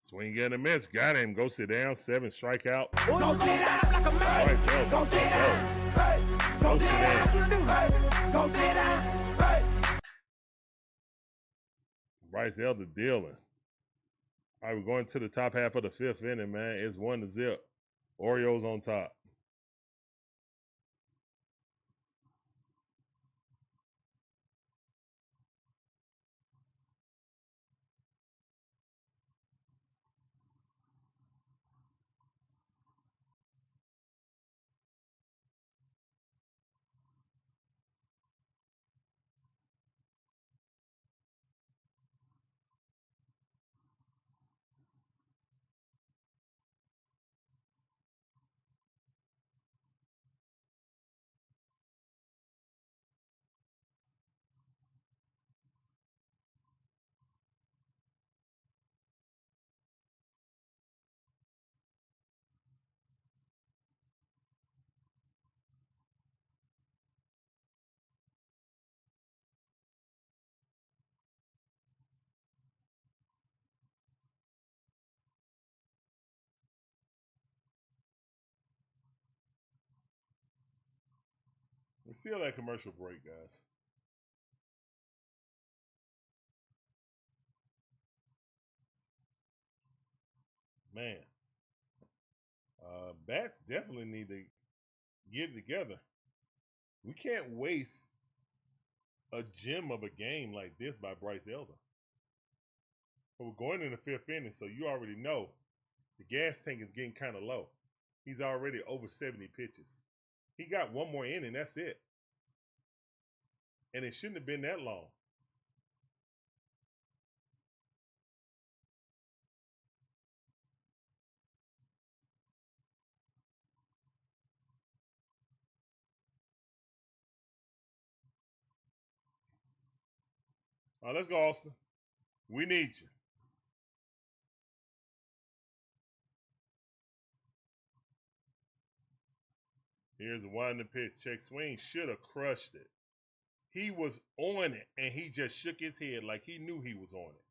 Swing and a miss. Got him. Go sit down. 7 strikeouts. Go sit down. Bryce Elder. Go sit down. Go sit down. Go sit down. Bryce Elder dealing. All right, we're going to the top half of the 5th inning, man. It's 1-0. Orioles on top. We're still at commercial break, guys. Man, bats definitely need to get it together. We can't waste a gem of a game like this by Bryce Elder. But we're going in the 5th inning, so you already know the gas tank is getting kind of low. He's already over 70 pitches. He got one more inning, that's it. And it shouldn't have been that long. All right, let's go, Austin. We need you. Here's a winding pitch. Check swing. Should have crushed it. He was on it, and he just shook his head like he knew he was on it.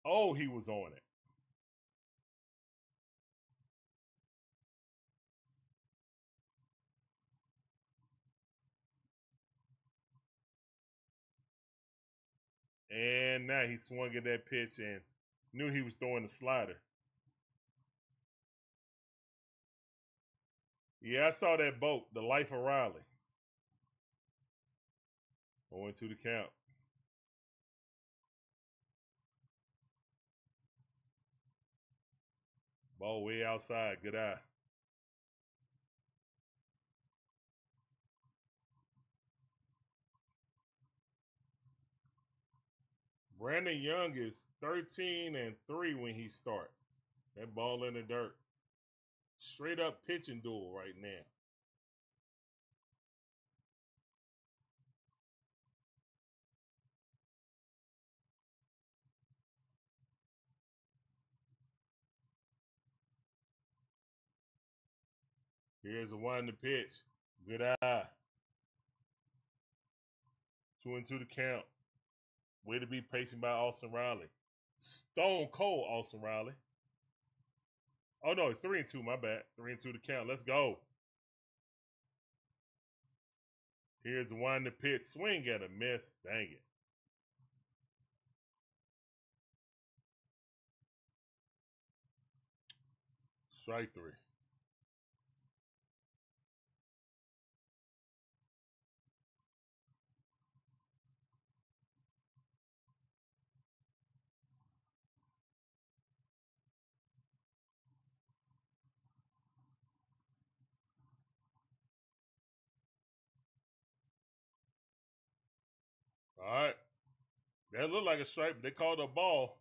Oh, he was on it. And now he swung at that pitch and knew he was throwing the slider. Yeah, I saw that boat, the Life of Riley. 0-2 the count. Ball way outside. Good eye. Brandon Young is 13-3 when he starts. That ball in the dirt. Straight up pitching duel right now. Here's a winding pitch. Good eye. 2-2 the count. Way to be patient by Austin Riley. Stone cold Austin Riley. Oh no, it's 3-2. My bad. 3-2 the count. Let's go. Here's a winding pitch. Swing at a miss. Dang it. Strike 3. All right. That looked like a strike, but they called a ball.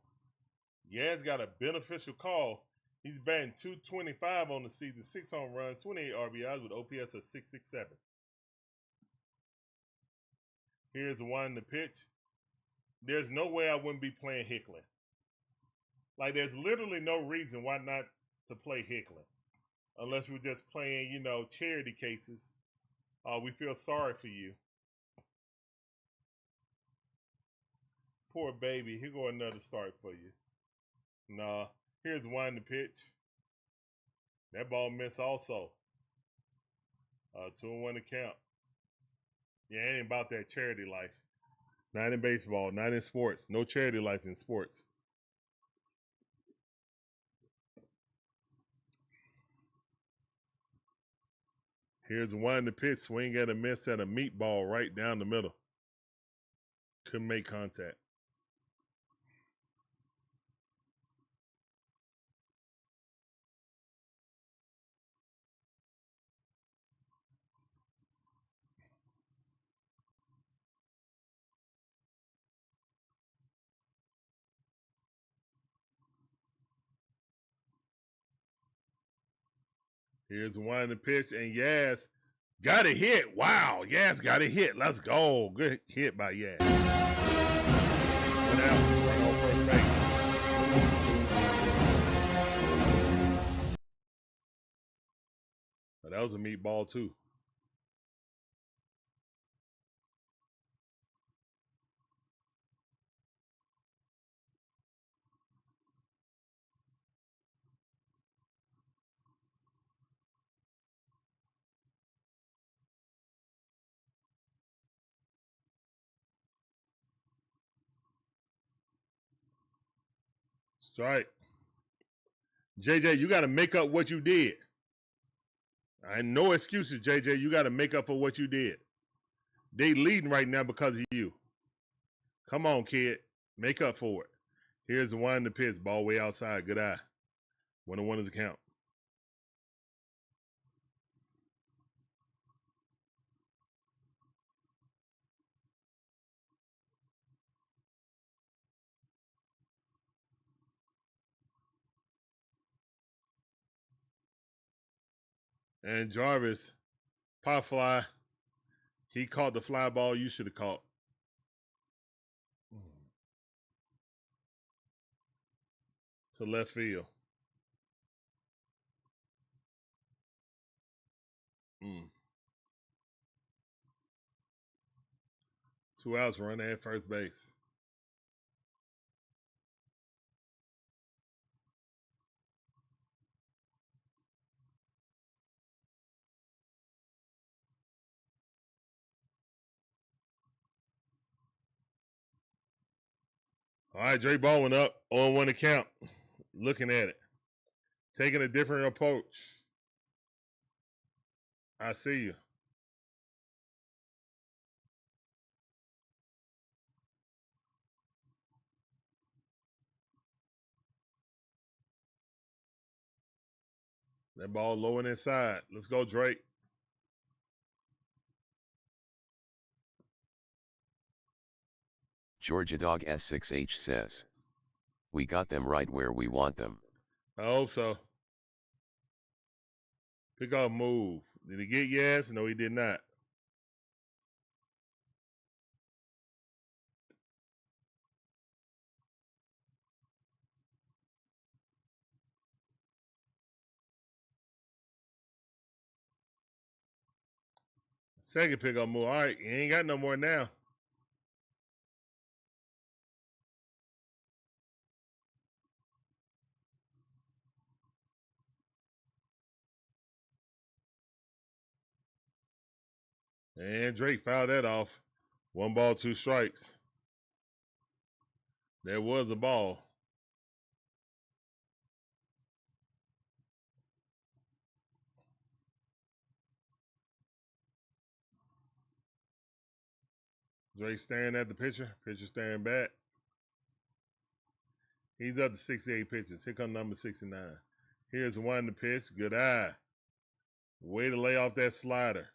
Yaz got a beneficial call. He's batting .225 on the season, 6 home runs, 28 RBIs with OPS of .667. Here's a winding pitch. There's no way I wouldn't be playing Hickling. Like, there's literally no reason why not to play Hickling. Unless we're just playing, charity cases. We feel sorry for you. Poor baby. Here go another start for you. Nah. Here's the wind the pitch. That ball missed also. 2-1 to count. Yeah, it ain't about that charity life. Not in baseball, not in sports. No charity life in sports. Here's the wind the pitch. Swing at a miss at a meatball right down the middle. Couldn't make contact. Here's the wind the pitch, and Yaz got a hit. Wow, Yaz got a hit. Let's go. Good hit by Yaz. Went out on first base. But that was a meatball too. Strike. JJ, you got to make up what you did. I no excuses, JJ. You got to make up for what you did. They leading right now because of you. Come on, kid. Make up for it. Here's the one in the pitch. Ball way outside. Good eye. 1-1 is a count. And Jarvis, pop fly. He caught the fly ball you should have caught. To left field. 2 outs, run at first base. All right, Drake Baldwin up. 0-1 to count. Looking at it. Taking a different approach. I see you. That ball low and inside. Let's go, Drake. Georgia Dog S6H says, "We got them right where we want them." I hope so. Pick off move. Did he get yes? No, he did not. Second pick up move. All right, he ain't got no more now. And Drake fouled that off. 1 ball, 2 strikes. There was a ball. Drake staring at the pitcher. Pitcher staring back. He's up to 68 pitches. Here comes number 69. Here's the one to pitch. Good eye. Way to lay off that slider.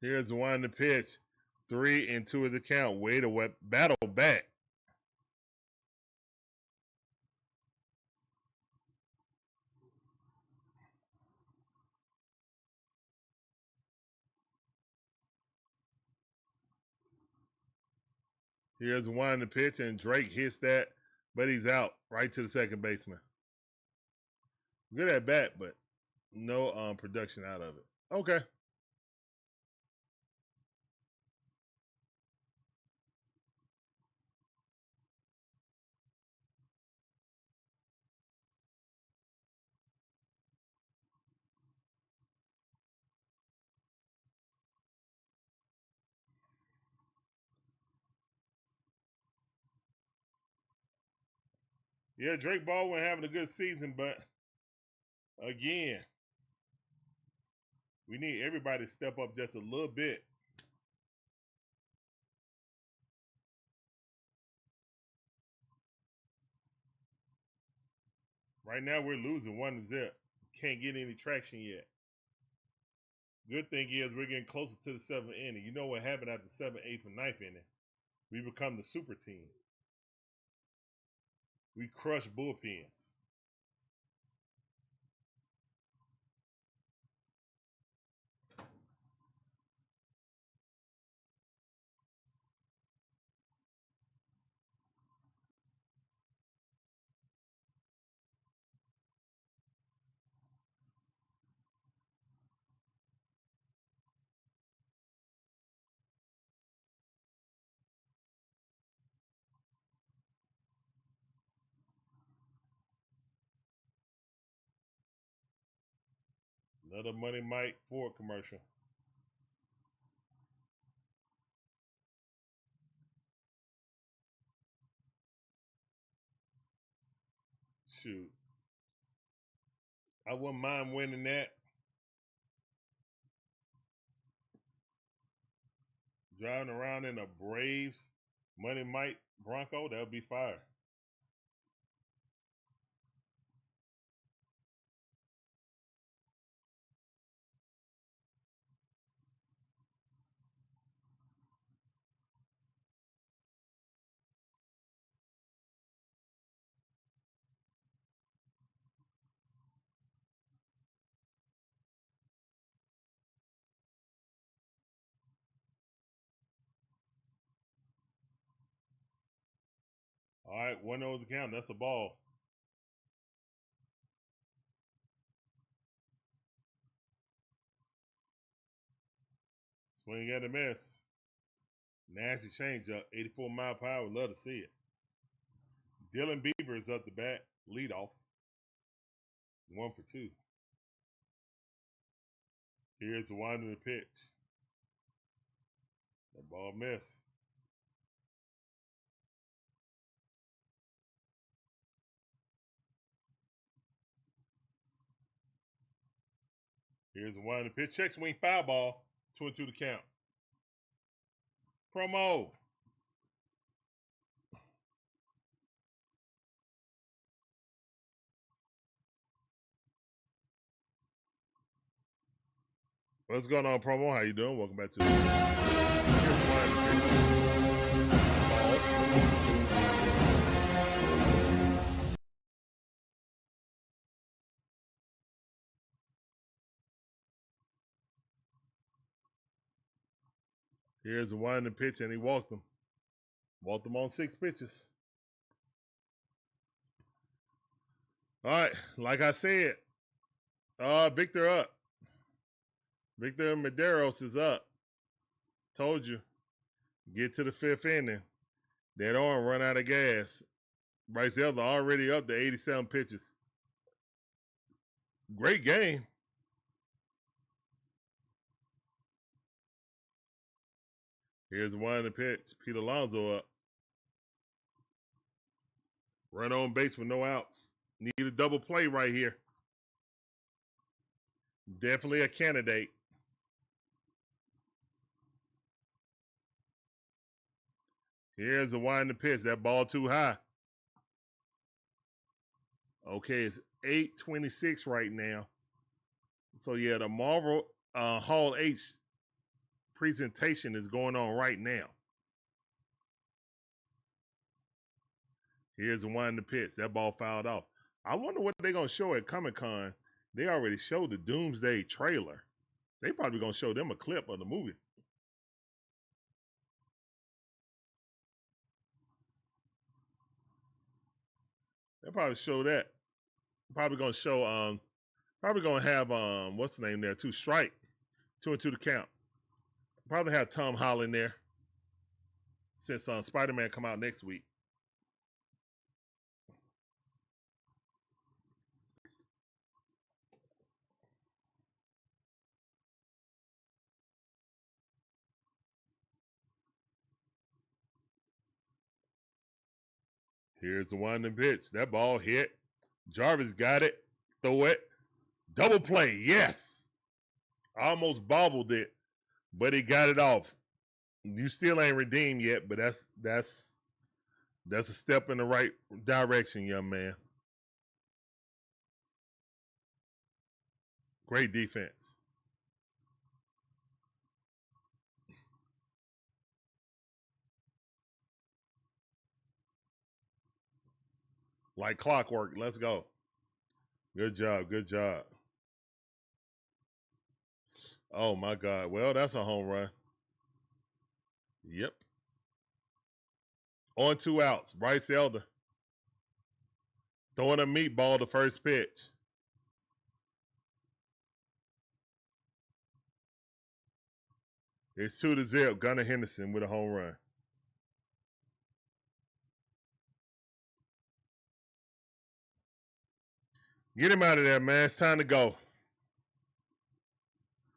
Here's the one to pitch. 3-2 is the count. Way to battle back. Here's one to pitch, and Drake hits that But he's out right to the second baseman. Good at bat, but no production out of it. Okay. Yeah, Drake Baldwin having a good season, but again, we need everybody to step up just a little bit. Right now, we're losing 1-0. Can't get any traction yet. Good thing is we're getting closer to the 7th inning. You know what happened after 7th, 8th, and 9th inning? We become the super team. We crush bullpens. Another Money Mike Ford commercial. Shoot. I wouldn't mind winning that. Driving around in a Braves Money Mike Bronco, that would be fire. All right, 1-0 to count. That's a ball. Swing and a miss. Nasty changeup, 84 mile per hour. Love to see it. Dylan Bieber is up the bat, lead off. 1 for 2. Here's the wind of the pitch. That ball missed. Here's the wind of the pitch. Check swing, foul ball. 2-2 to count. Promo. What's going on, Promo? How you doing? Welcome back to the Here's the winding pitch, and he walked him. Walked him on 6 pitches. All right, like I said, Victor up. Victor Medeiros is up. Told you. Get to the 5th inning. That arm run out of gas. Bryce Elder already up to 87 pitches. Great game. Here's the winding pitch. Pete Alonso up. Run on base with no outs. Need a double play right here. Definitely a candidate. Here's the winding pitch. That ball too high. Okay, it's 8:26 right now. So yeah, the Marvel Hall H presentation is going on right now. Here's the winding pitch. That ball fouled off. I wonder what they're gonna show at Comic-Con. They already showed the Doomsday trailer. They probably gonna show them a clip of the movie. They'll probably show that. Probably gonna show probably gonna have what's the name there? 2 strike. 2 and 2 to count. Probably have Tom Holland there. Since Spider-Man come out next week. Here's the one in the pitch. That ball hit. Jarvis got it. Throw it. Double play. Yes. Almost bobbled it, but he got it off. You still ain't redeemed yet, but that's a step in the right direction, young man. Great defense. Like clockwork. Let's go. Good job. Good job. Oh, my God. Well, that's a home run. Yep. On 2 outs. Bryce Elder. Throwing a meatball the first pitch. It's 2-0. Gunnar Henderson with a home run. Get him out of there, man. It's time to go.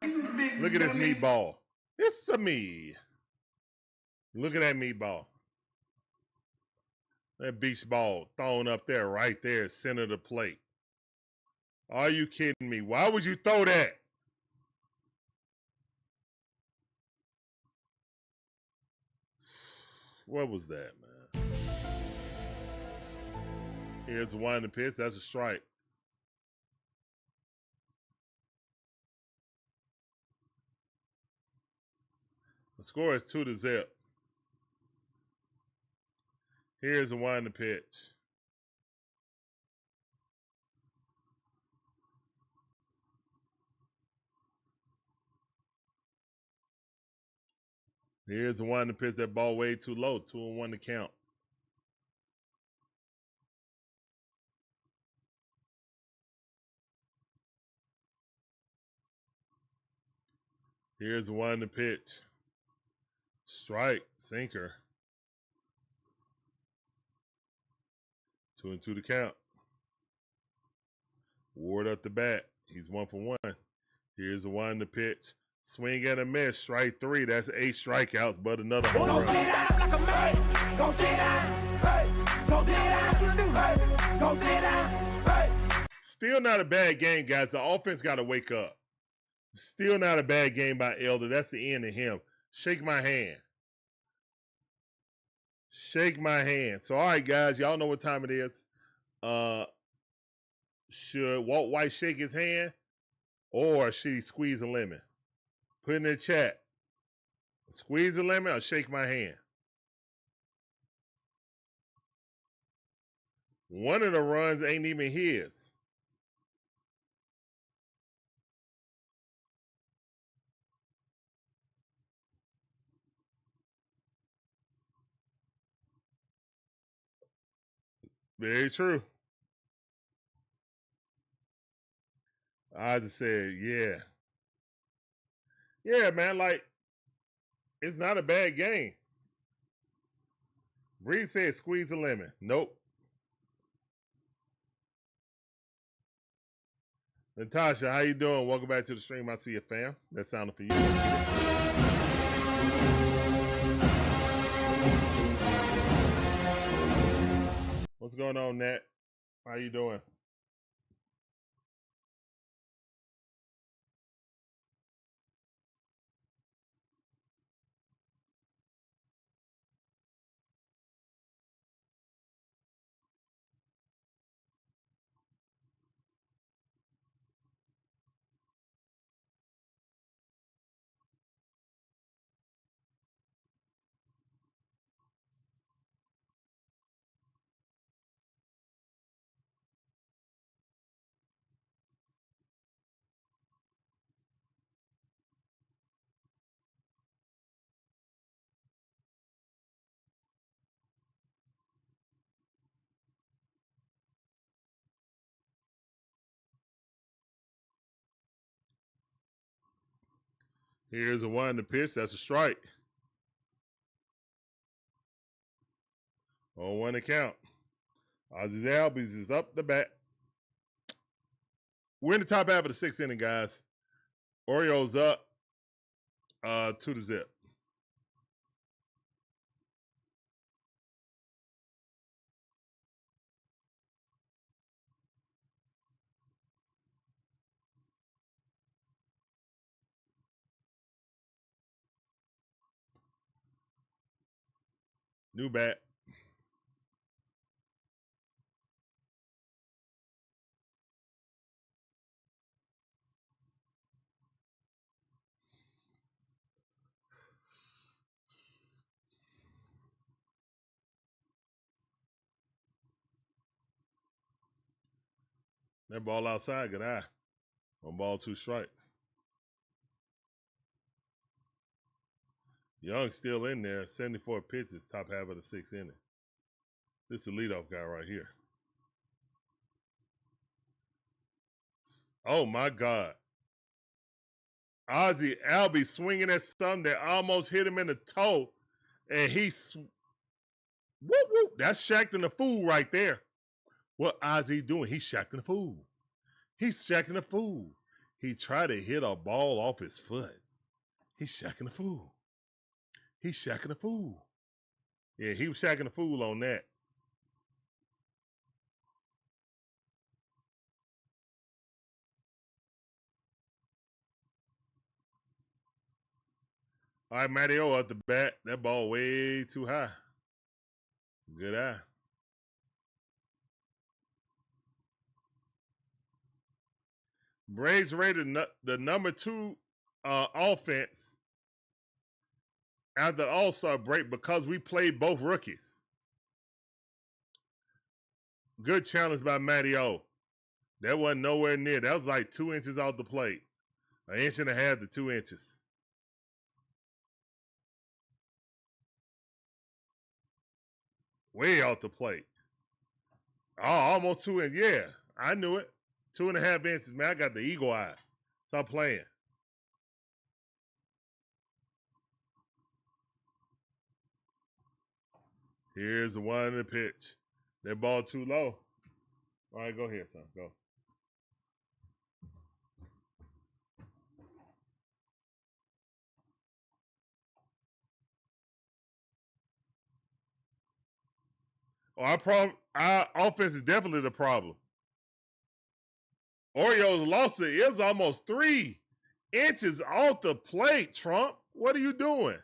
Look at this meatball. It's a me. Look at that meatball. That beach ball thrown up there, right there, center of the plate. Are you kidding me? Why would you throw that? What was that, man? Here's the one in the pitch. That's a strike. The score is 2-0. Here's the one in the pitch. Here's the one in the pitch. That ball way too low. 2-1 to count. Here's the one in the pitch. Strike. Sinker. 2-2 to count. Ward up the bat. He's 1 for 1. Here's the one in the pitch. Swing and a miss. Strike 3. That's 8 strikeouts, but another home run. Go sit down like a man. Go sit down. Hey. Go sit down. Hey. Go sit down. Hey. Still not a bad game, guys. The offense got to wake up. Still not a bad game by Elder. That's the end of him. Shake my hand. Shake my hand. So, all right, guys. Y'all know what time it is. Should Walt White shake his hand or should he squeeze a lemon? Put in the chat. Squeeze a lemon or shake my hand. One of the runs ain't even his. Very true. I just said, yeah. Yeah, man, like, it's not a bad game. Reese said squeeze a lemon. Nope. Natasha, how you doing? Welcome back to the stream. I see you, fam. That sounded for you. What's going on, Nat? How you doing? Here's a 1 pitch. That's a strike. 0-1 to count. Ozzy Albies is up the bat. We're in the top half of the 6th inning, guys. Orioles up 2-0. New bat. That ball outside, good eye. 1 ball, 2 strikes. Young still in there. 74 pitches, top half of the 6th inning. This is the leadoff guy right here. Oh, my God. Ozzy Albies swinging at something that almost hit him in the toe. And whoop, whoop. That's shacking the fool right there. What Ozzy doing? He's shacking the fool. He's shacking the fool. He tried to hit a ball off his foot. He's shacking the fool. He's shacking the fool. Yeah, he was shacking the fool on that. All right, Matteo at the bat. That ball way too high. Good eye. Braves rated the number 2 offense after the All-Star break because we played both rookies. Good challenge by Matteo. That wasn't nowhere near. That was like 2 inches off the plate. 1.5 inches to 2 inches. Way off the plate. Oh, almost 2 inches. Yeah, I knew it. 2.5 inches, man. I got the eagle eye. Stop playing. Here's the 1 pitch. That ball too low. All right, go ahead, son. Go. Oh, our offense is definitely the problem. Orioles lost it. It was almost 3 inches off the plate, Trump. What are you doing?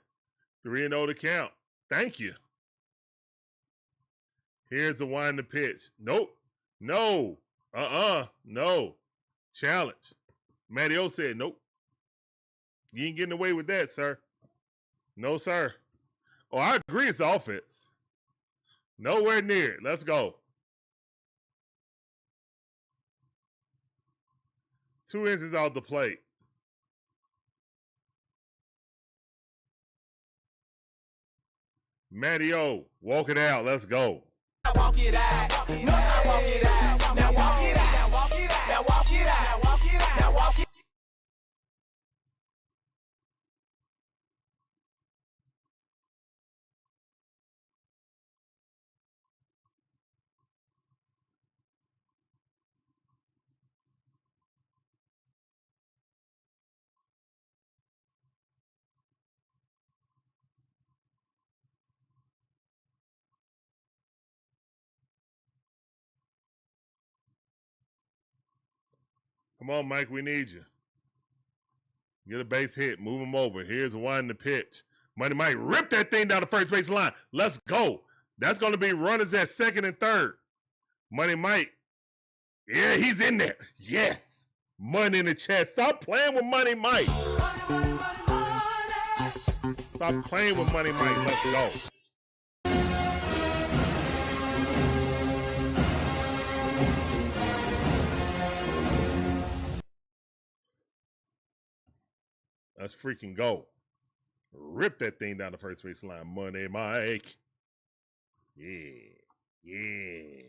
3-0 to count. Thank you. Here's the 1 pitch. Nope. No. No. Challenge. Matteo said nope. You ain't getting away with that, sir. No, sir. Oh, I agree it's the offense. Nowhere near it. Let's go. 2 inches off the plate. Matteo, walk it out. Let's go. Walk it out. No, I walk it out. Now walk it out. Now walk it out. Now walk it out. Now walk it out. Now walk it. Come on, Mike. We need you. Get a base hit. Move him over. Here's the 1 pitch. Money Mike, rip that thing down the first base line. Let's go. That's going to be runners at 2nd and 3rd. Money Mike. Yeah, he's in there. Yes. Money in the chat. Stop playing with Money Mike. Stop playing with Money Mike. Let's go. Let's freaking go. Rip that thing down the first base line. Money Mike. Yeah. Yeah.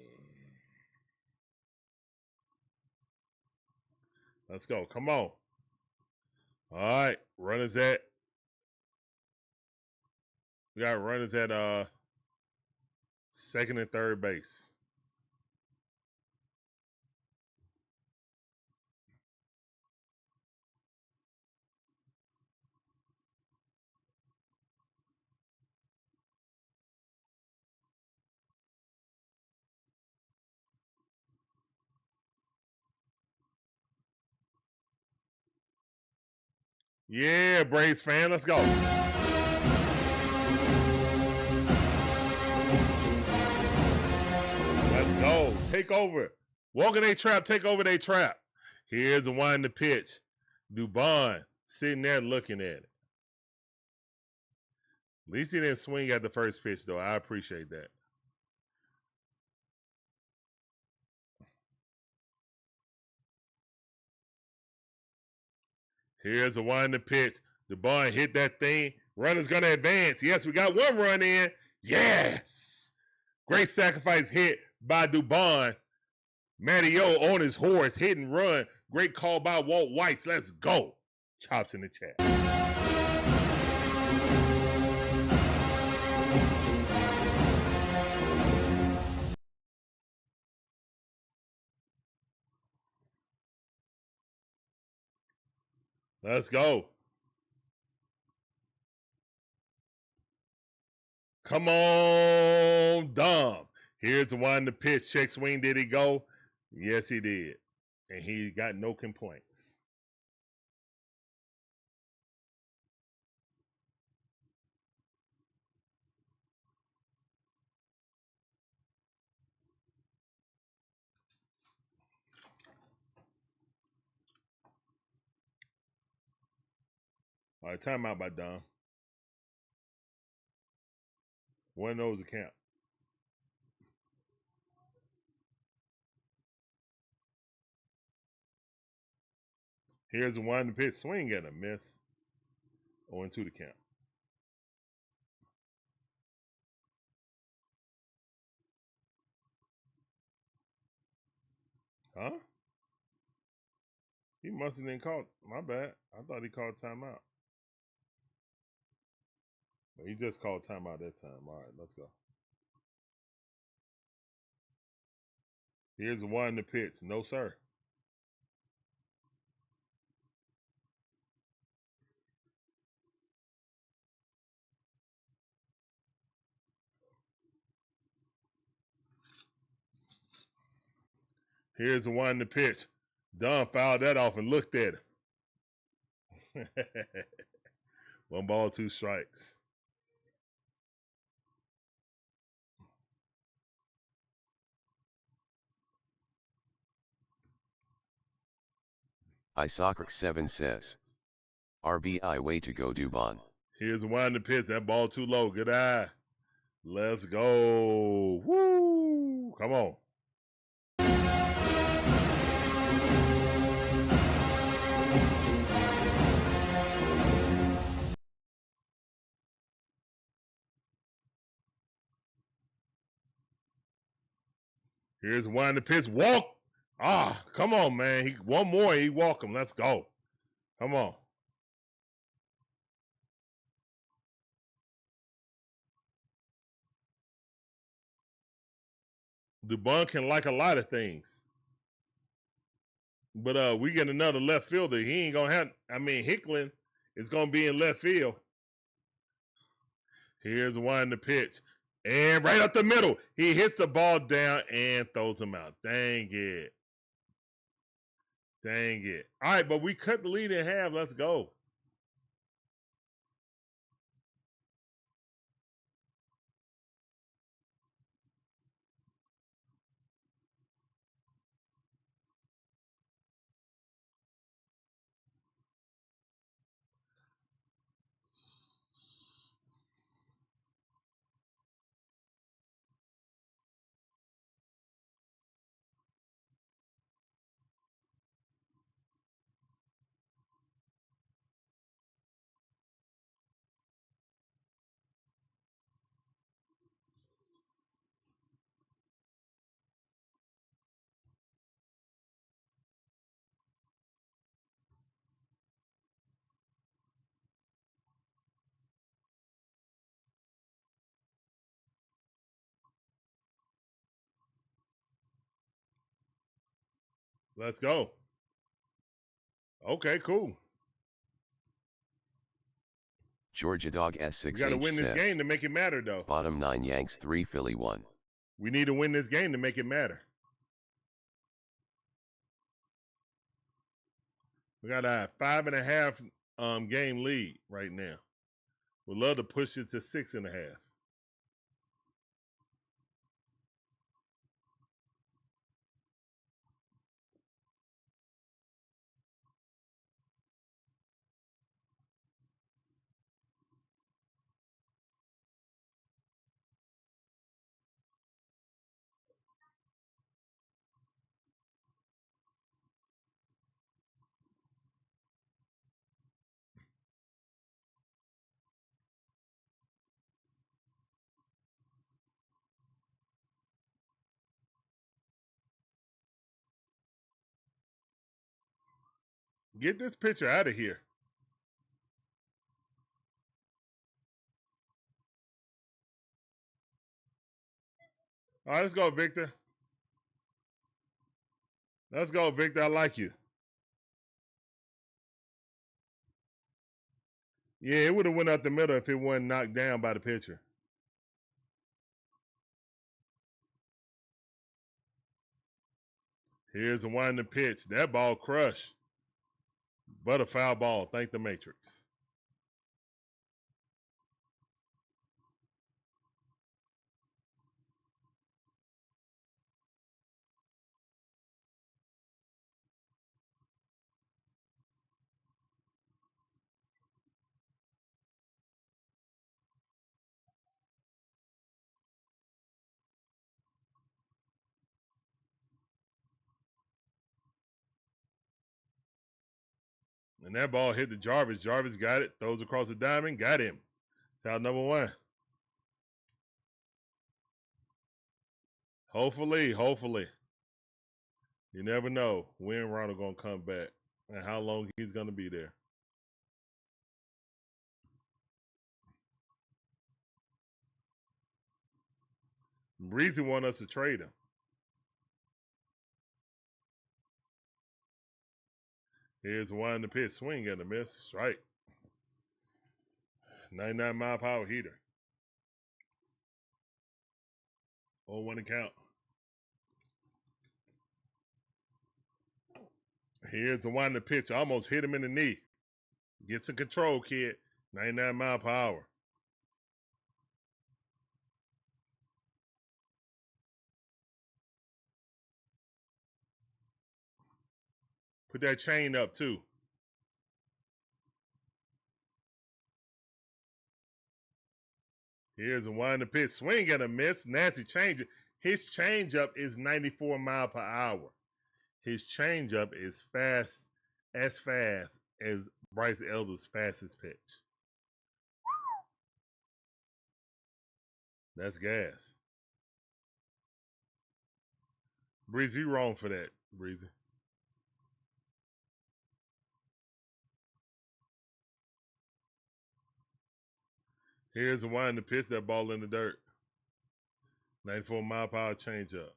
Let's go. Come on. All right, runners at. We got runners at second and third base. Yeah, Braves fan, let's go. Let's go. Take over. Walk in they trap, take over they trap. Here's the one to pitch. Dubon sitting there looking at it. At least he didn't swing at the first pitch, though. I appreciate that. Here's the one to pitch. Dubon hit that thing. Runner's going to advance. Yes, we got one run in. Yes. Great sacrifice hit by Dubon. Matteo on his horse, hit and run. Great call by Walt Whites. Let's go. Chops in the chat. Let's go. Come on, Dom. Here's the one to pitch. Check swing. Did he go? Yes, he did. And he got no complaints. All right, timeout by Dom. One of those account. Here's the one to pitch. Swing at a miss. 0-2 the count. Huh? He must have didn't call. My bad. I thought he called timeout. But he just called timeout that time. All right, let's go. Here's the one to pitch. No, sir. Here's the one to pitch. Dunn fouled that off and looked at him. 1 ball, 2 strikes. Isocrax7 says. RBI way to go Dubon. Here's the one to pitch. That ball too low. Good eye. Let's go. Woo! Come on. Here's one to pitch. Walk. Ah, come on, man. One more. He walk him. Let's go. Come on. Dubon can like a lot of things. But we get another left fielder. He ain't gonna have. I mean, Hickland is gonna be in left field. Here's one to pitch. And right up the middle, he hits the ball down and throws him out. Dang it. Dang it. All right, but we cut the lead in half. Let's go. Let's go. Okay, cool. Georgia Dog We S6H got to win this says, game to make it matter, though. bottom 9 Yanks 3 Philly 1. We need to win this game to make it matter. We got a 5.5 game lead right now. We'd love to push it to 6.5. Get this pitcher out of here. All right, let's go, Victor. Let's go, Victor. I like you. Yeah, it would have went up the middle if it wasn't knocked down by the pitcher. Here's a winding pitch. That ball crushed. But a foul ball. Thank the Matrix. And that ball hit the Jarvis. Jarvis got it. Throws across the diamond. Got him. It's out number 1. Hopefully. You never know when Ronald going to come back and how long he's going to be there. Reese want us to trade him. Here's one the pitch. Swing and a miss. Strike. 99-mile-per-hour heater. 0-1 to count. Here's the one the pitch. Almost hit him in the knee. Get some control, kid. 99-mile-per-hour. Put that chain up, too. Here's a one the pitch. Swing and a miss. Nancy change it. His changeup is 94 mile per hour. His changeup is fast as Bryce Elder's fastest pitch. That's gas. Breezy, you wrong for that, Breezy. Here's the one to pitch that ball in the dirt. 94 mile per hour changeup.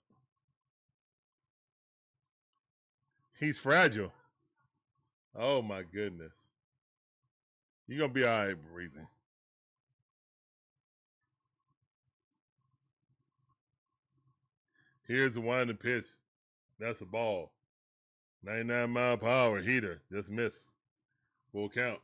He's fragile. Oh my goodness. You're going to be all right, Breezy. Here's the one to pitch. That's a ball. 99 mile per hour heater. Just missed. Full count.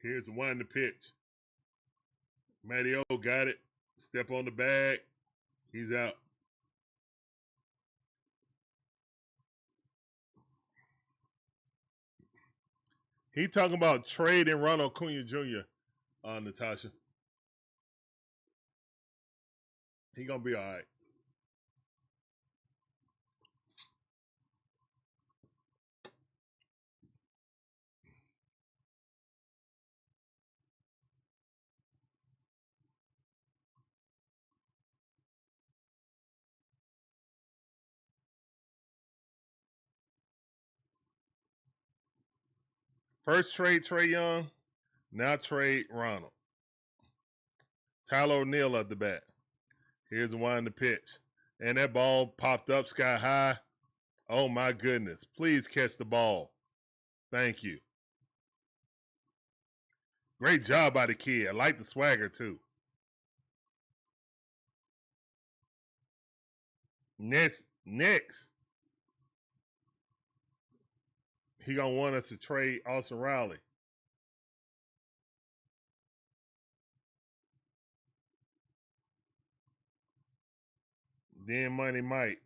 Here's the one to pitch. Matteo got it. Step on the bag. He's out. He talking about trading Ronald Acuna Jr. Natasha. He gonna be all right. First trade Trae Young, now trade Ronald. Tyler O'Neal at the bat. Here's the one to pitch. And that ball popped up sky high. Oh my goodness. Please catch the ball. Thank you. Great job by the kid. I like the swagger too. Next. He gonna want us to trade Austin Riley. Then Money Mike.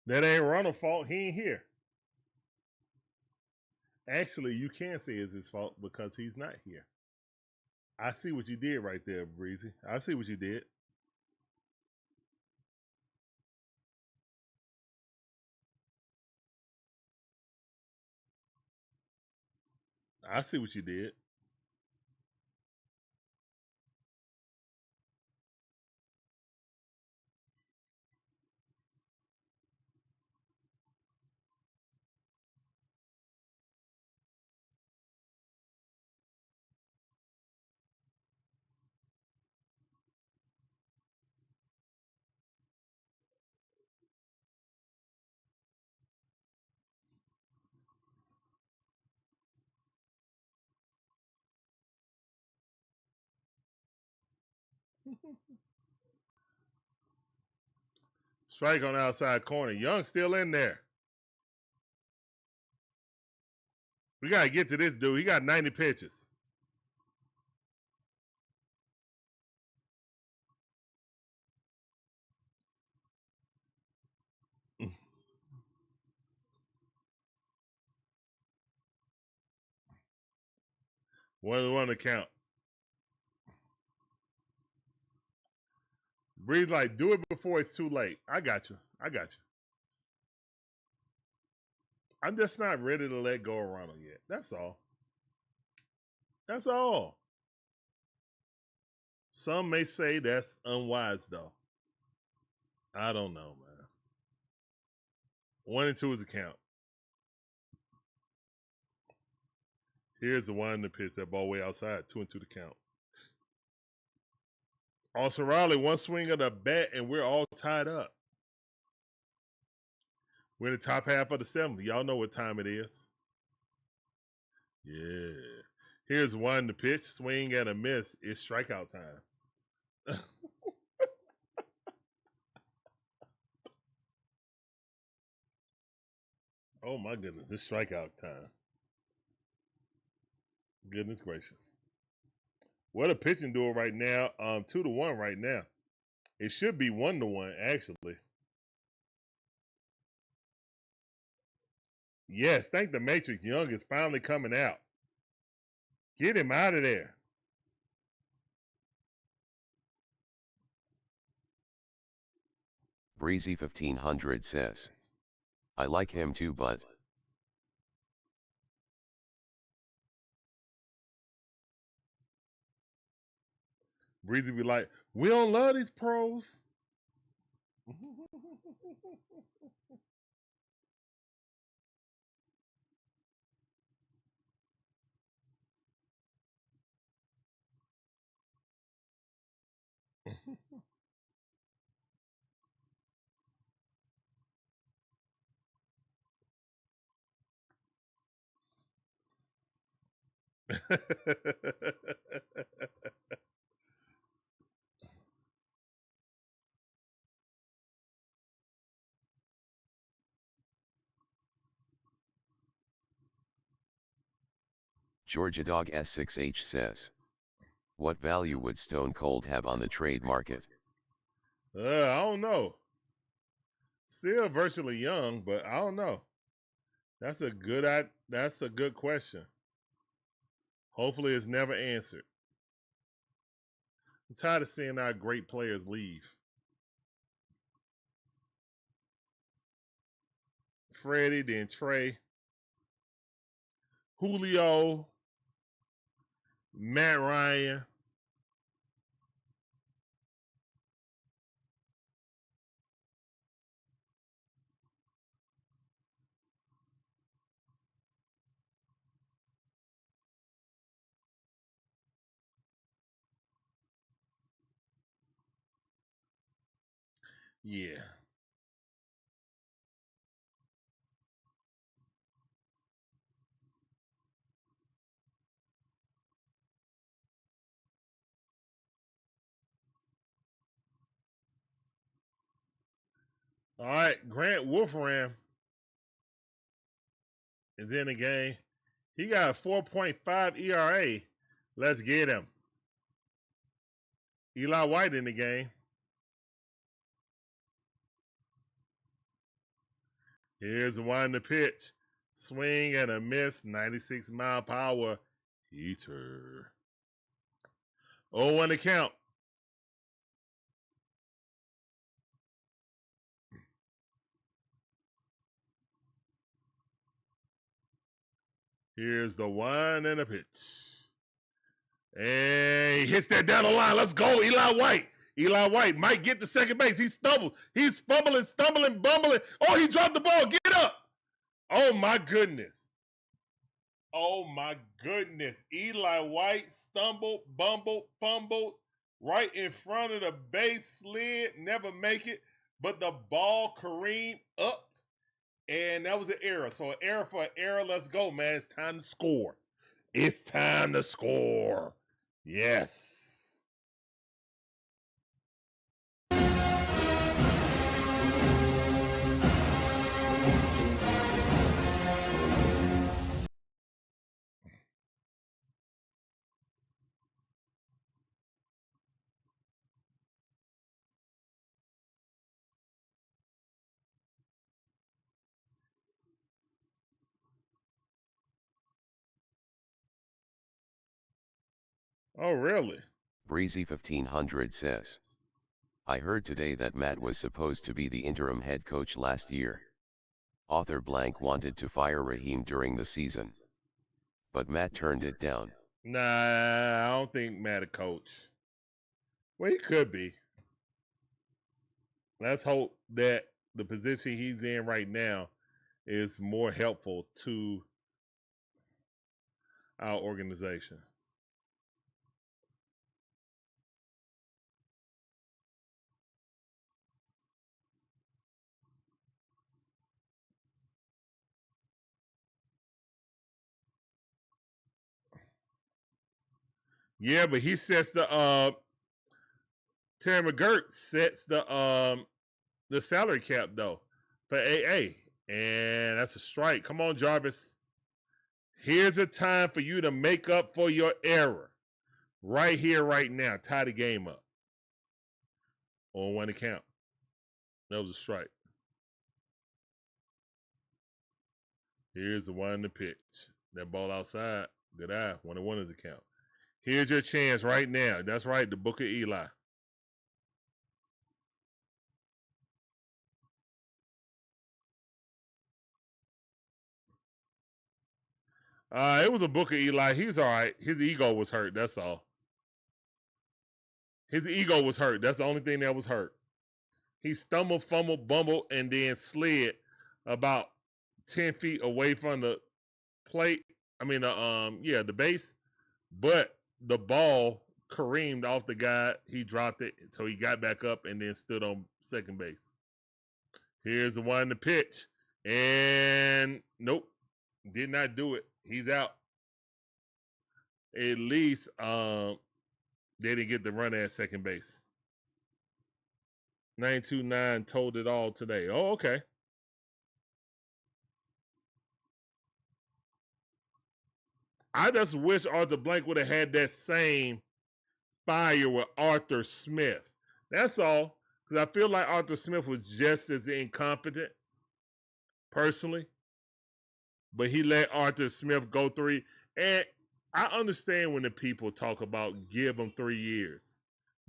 That ain't Ronald's fault. He ain't here. Actually, you can say it's his fault because he's not here. I see what you did right there, Breezy. I see what you did. I see what you did. Strike on the outside corner. Young still in there. We got to get to this dude. He got 90 pitches. One to count. Breeze like, do it before it's too late. I got you. I'm just not ready to let go of Ronald yet. That's all. Some may say that's unwise, though. I don't know, man. 1-2 is the count. Here's the one to pitch that ball way outside. 2-2 to count. Austin Riley, one swing of the bat, and we're all tied up. We're in the top half of the seventh. Y'all know what time it is. Yeah. Here's one to pitch. Swing and a miss. It's strikeout time. Oh my goodness, it's strikeout time. Goodness gracious. What a pitching duel right now. 2-1 right now. It should be 1-1, actually. Yes, thank the Matrix. Young is finally coming out. Get him out of there. Breezy 1500 says, I like him too, but Breezy be like, we don't love these pros. Georgia Dog S6H says, what value would Stone Cold have on the trade market? I don't know. Still virtually young, but I don't know. That's a good question. Hopefully it's never answered. I'm tired of seeing our great players leave. Freddie, then Trey, Julio, Matt Ryan. Yeah. All right, Grant Wolfram is in the game. He got a 4.5 ERA. Let's get him. Eli White in the game. Here's the one to pitch. Swing and a miss. 96 mile per hour. Heater. 0-1 to count. Here's the one and a pitch. And he hits that down the line. Let's go, Eli White. Eli White might get to second base. He stumbled. He's fumbling, stumbling, bumbling. Oh, he dropped the ball. Get up. Oh, my goodness. Oh, my goodness. Eli White stumbled, bumbled, fumbled right in front of the base, slid, never make it. But the ball careened up. And that was an error. So an error for an error. Let's go, man. It's time to score. It's time to score. Yes. Oh, really? Breezy 1500 says, I heard today that Matt was supposed to be the interim head coach last year. Author blank wanted to fire Raheem during the season, but Matt turned it down. Nah, I don't think Matt a coach. Well, he could be. Let's hope that the position he's in right now is more helpful to our organization. Yeah, but he sets the Terry McGirt sets the salary cap though for AA, and that's a strike. Come on, Jarvis. Here's a time for you to make up for your error. Right here, right now. Tie the game up. On one account. That was a strike. Here's the one to pitch. That ball outside. Good eye. 1-1 is a count. Here's your chance right now. That's right. The book of Eli. It was a book of Eli. He's all right. His ego was hurt. That's all. His ego was hurt. That's the only thing that was hurt. He stumbled, fumbled, bumbled, and then slid about 10 feet away from the plate. I mean, the base. But the ball careened off the guy. He dropped it, so he got back up and then stood on second base. Here's the one to pitch. And nope, did not do it. He's out. At least they didn't get the run at second base. 929 told it all today. Oh, okay. I just wish Arthur Blank would have had that same fire with Arthur Smith. That's all. Because I feel like Arthur Smith was just as incompetent, personally. But he let Arthur Smith go 3. And I understand when the people talk about give him 3 years.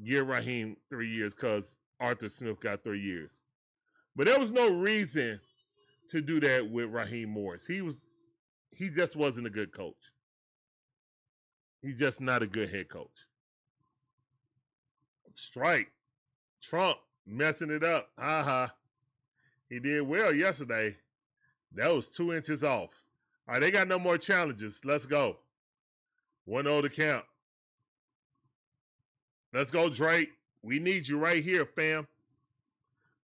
Give Raheem 3 years because Arthur Smith got 3 years. But there was no reason to do that with Raheem Morris. He just wasn't a good coach. He's just not a good head coach. Strike. Trump messing it up. He did well yesterday. That was 2 inches off. All right, they got no more challenges. Let's go. 1-0 to count. Let's go, Drake. We need you right here, fam.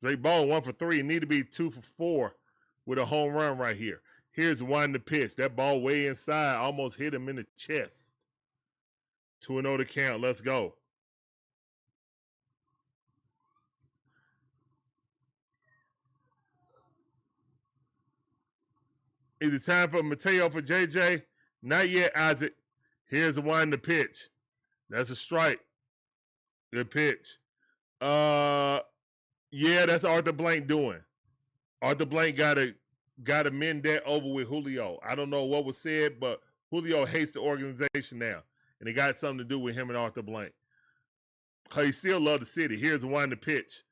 Drake Ball 1 for 3. Need to be 2 for 4 with a home run right here. Here's one to pitch. That ball way inside. Almost hit him in the chest. 2-0 to count. Let's go. Is it time for Mateo for JJ? Not yet, Isaac. Here's the one to pitch. That's a strike. Good pitch. Yeah, that's Arthur Blank doing. Arthur Blank got to mend that over with Julio. I don't know what was said, but Julio hates the organization now. And it got something to do with him and Arthur Blank. He still love the city. Here's the one to pitch.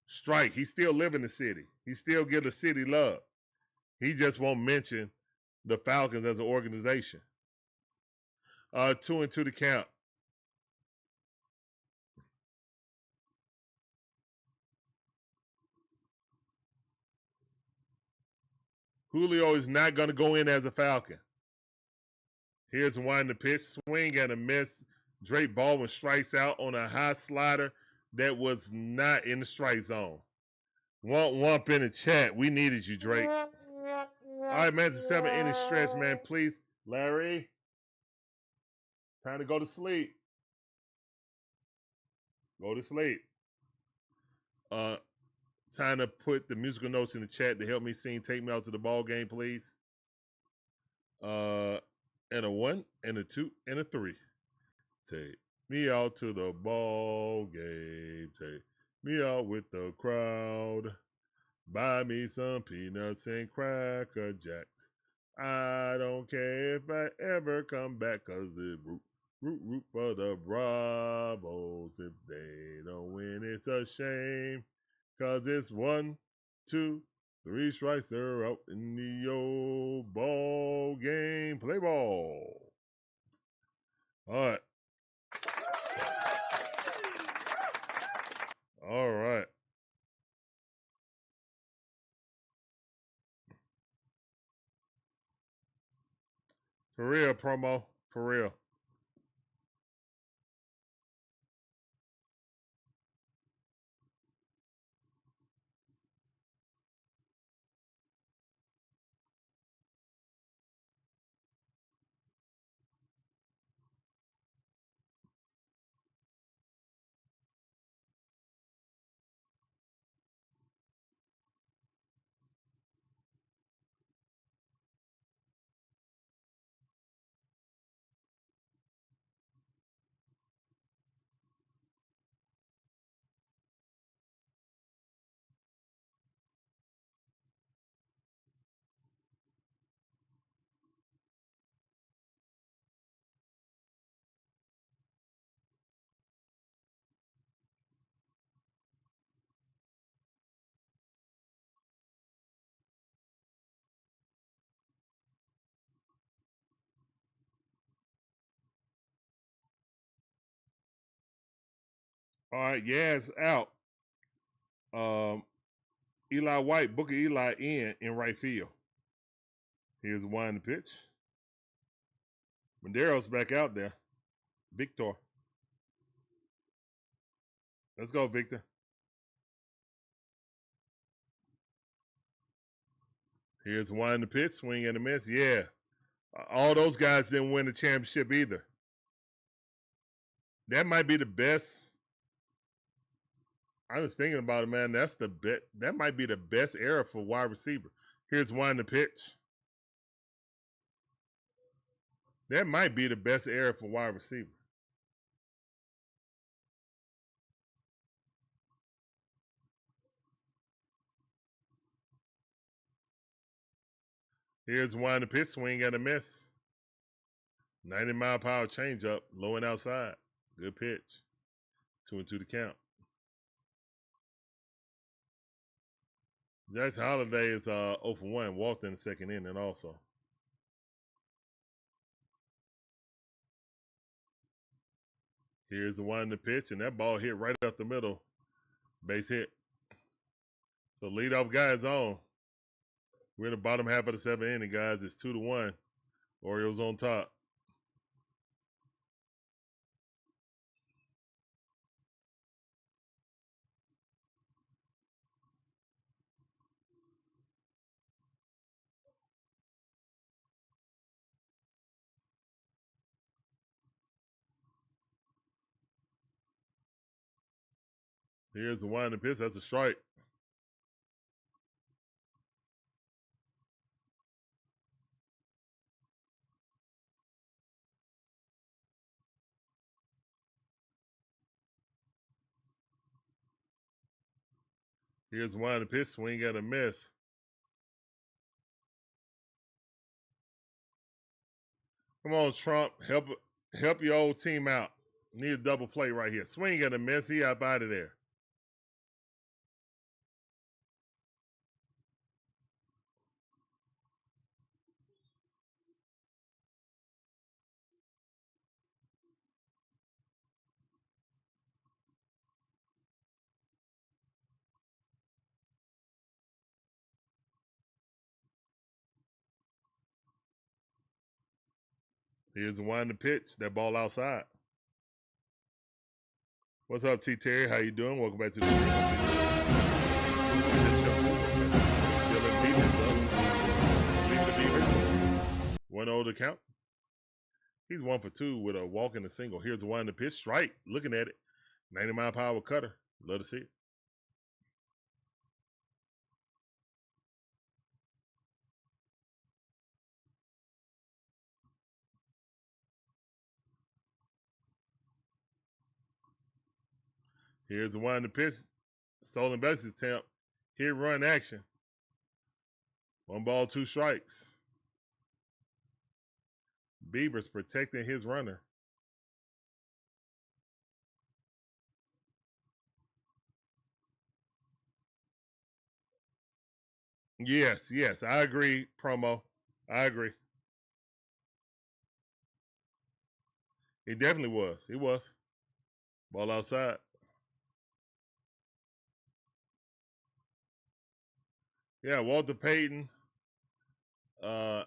Strike. He still live in the city. He still give the city love. He just won't mention the Falcons as an organization. 2-2 to count. Julio is not going to go in as a Falcon. Here's one to pitch. Swing and a miss. Drake Baldwin strikes out on a high slider that was not in the strike zone. Wump in the chat. We needed you, Drake. All right, man. It's a 7-inning stretch, man. Please, Larry. Time to go to sleep. Go to sleep. Time to put the musical notes in the chat to help me sing Take Me Out to the Ball Game, please. And a 1, and a 2, and a 3. Take me out to the ball game. Take me out with the crowd. Buy me some peanuts and Cracker Jacks. I don't care if I ever come back, cause it root for the Bravos. If they don't win, it's a shame. Cause it's 1, 2, 3 strikes, they're out in the old ball game. Play ball. All right. All right. For real, promo. For real. All right, Yaz out. Eli White, Booker Eli in right field. Here's one to pitch. Madero's back out there. Victor. Let's go, Victor. Here's one to pitch. Swing and a miss. Yeah. All those guys didn't win the championship either. That might be the best. I was thinking about it, man. That's the bet. That might be the best era for wide receiver. Here's one to pitch. That might be the best era for wide receiver. Here's one the pitch, swing and a miss. 90-mile-per-hour changeup, low and outside. Good pitch. 2-2 the count. Jackson Holiday is 0 for 1. Walked in the second inning also. Here's the one the pitch, and that ball hit right up the middle. Base hit. So leadoff guy is on. We're in the bottom half of the 7th inning, guys. It's 2-1. Orioles on top. Here's the one the pitch. That's a strike. Here's one the pitch. Swing and a miss. Come on, Trump. Help your old team out. Need a double play right here. Swing and a miss. He up out of there. Here's the one the pitch. That ball outside. What's up, T. Terry? How you doing? Welcome back to the stream. Leaving the Beavers. 1-0 to count. He's 1 for 2 with a walk and a single. Here's the one the pitch. Strike. Looking at it. 90-mile-per-hour cutter. Love to see it. Here's the one the pitch. Stolen base attempt. Hit run action. 1 ball, 2 strikes. Beavers protecting his runner. Yes, I agree, promo. I agree. It definitely was. It was. Ball outside. Yeah, Walter Payton. And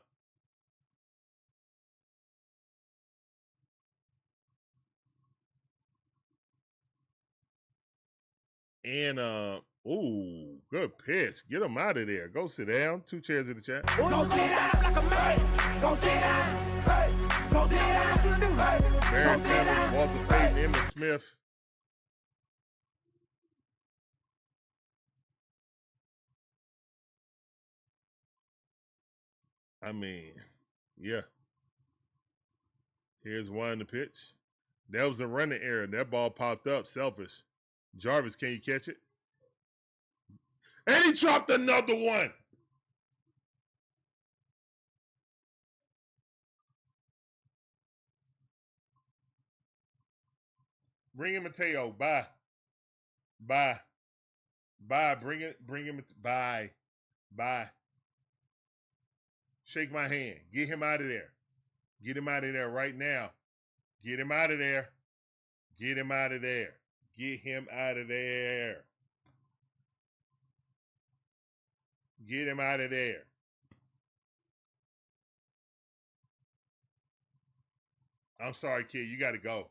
ooh, good pitch. Get him out of there. Go sit down. 2 chairs in the chat. Go sit down like a man. Go sit down. Hey. Go sit down. Hey. Barry Sanders, Walter Payton, Emmitt Smith. I mean, yeah. Here's one the pitch. That was a running error. That ball popped up. Selfish. Jarvis, can you catch it? And he dropped another one. Bring him Mateo. Bye. Bye. Bye. Bring him. Bye. Bye. Shake my hand. Get him out of there. Get him out of there right now. Get him out of there. Get him out of there. Get him out of there. Get him out of there. I'm sorry, kid. You got to go.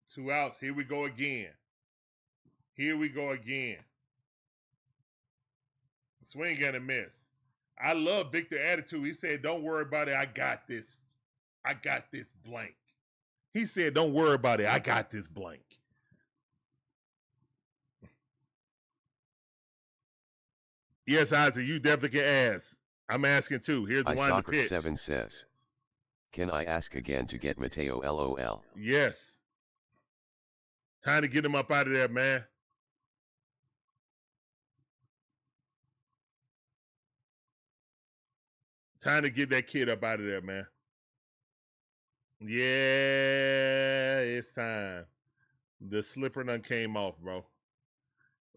Two outs. Here we go again. Here we go again. Swing and a miss. I love Victor attitude. He said, don't worry about it. I got this. I got this blank. He said, don't worry about it. I got this blank. Yes, Isaac, you definitely can ask. I'm asking too. Here's the one to pitch. 7 says, can I ask again to get Mateo LOL? Yes. Time to get him up out of there, man. Time to get that kid up out of there, man. Yeah, it's time. The slipper done came off, bro.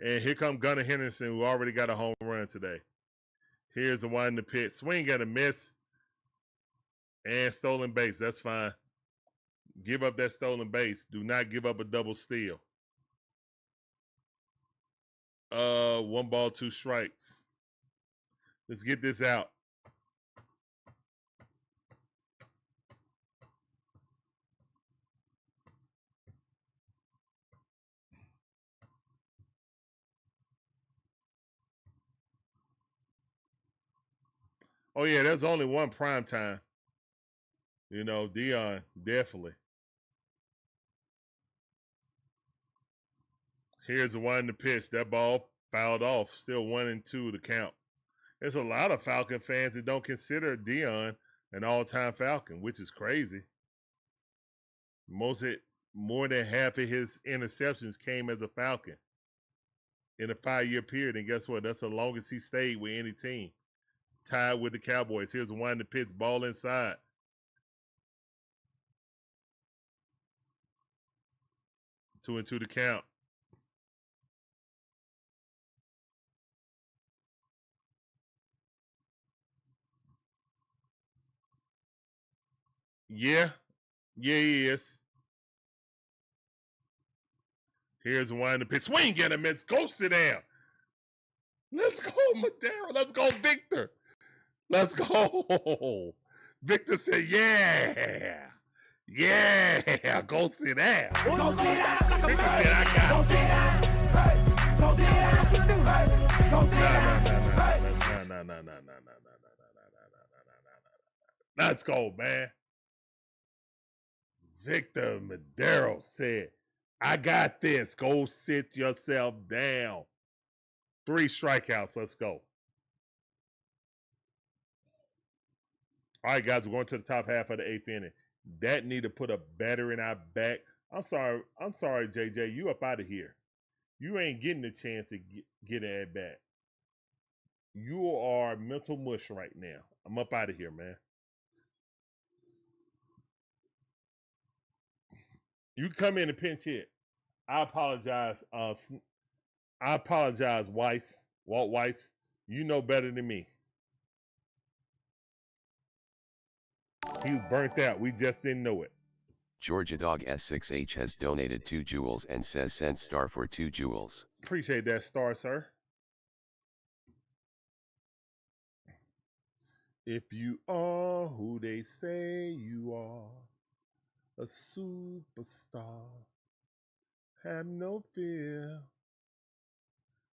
And here come Gunnar Henderson, who already got a home run today. Here's the one in the pitch. Swing and a miss. And stolen base. That's fine. Give up that stolen base. Do not give up a double steal. 1 ball, 2 strikes. Let's get this out. Oh, yeah, there's only one prime time. You know, Dion, definitely. Here's the one in the pitch. That ball fouled off. Still 1-2 to count. There's a lot of Falcon fans that don't consider Dion an all-time Falcon, which is crazy. More than half of his interceptions came as a Falcon in a 5-year period. And guess what? That's the longest he stayed with any team. Tied with the Cowboys. Here's the one in the pitch. Ball inside. Two and two to count. Yeah. Yeah, he is. Here's the one in the pitch. Swing at him. It's go sit down. Let's go, Madero. Let's go, Victor. Let's go. Victor said, yeah. Yeah. Go sit down. Go sit down like a Victor man. said, I got Go it. sit down. Hey. Go sit down. What you do? Hey. Go sit down. Hey. No. Let's go, man. Victor Madero said, I got this. Go sit yourself down. 3 strikeouts. Let's go. All right, guys, we're going to the top half of the 8th inning. That need to put a batter in our back. I'm sorry, JJ. You up out of here. You ain't getting the chance to get an at bat. You are mental mush right now. I'm up out of here, man. You come in and pinch hit. I apologize. Weiss. Walt Weiss. You know better than me. He was burnt out. We just didn't know it. Georgia Dog S6H has donated 2 jewels and says sent star for 2 jewels. Appreciate that star, sir. If you are who they say you are, a superstar, have no fear.